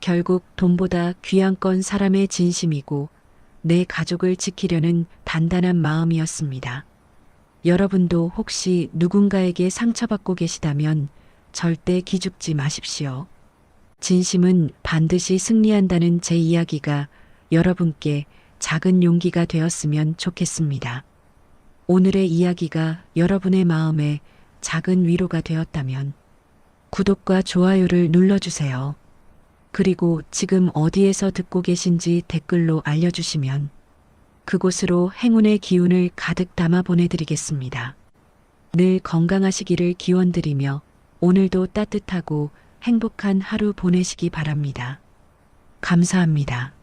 [SPEAKER 2] 결국 돈보다 귀한 건 사람의 진심이고 내 가족을 지키려는 단단한 마음이었습니다. 여러분도 혹시 누군가에게 상처받고 계시다면 절대 기죽지 마십시오. 진심은 반드시 승리한다는 제 이야기가 여러분께 작은 용기가 되었으면 좋겠습니다. 오늘의 이야기가 여러분의 마음에 작은 위로가 되었다면 구독과 좋아요를 눌러주세요. 그리고 지금 어디에서 듣고 계신지 댓글로 알려주시면 그곳으로 행운의 기운을 가득 담아 보내드리겠습니다. 늘 건강하시기를 기원드리며 오늘도 따뜻하고 행복한 하루 보내시기 바랍니다. 감사합니다.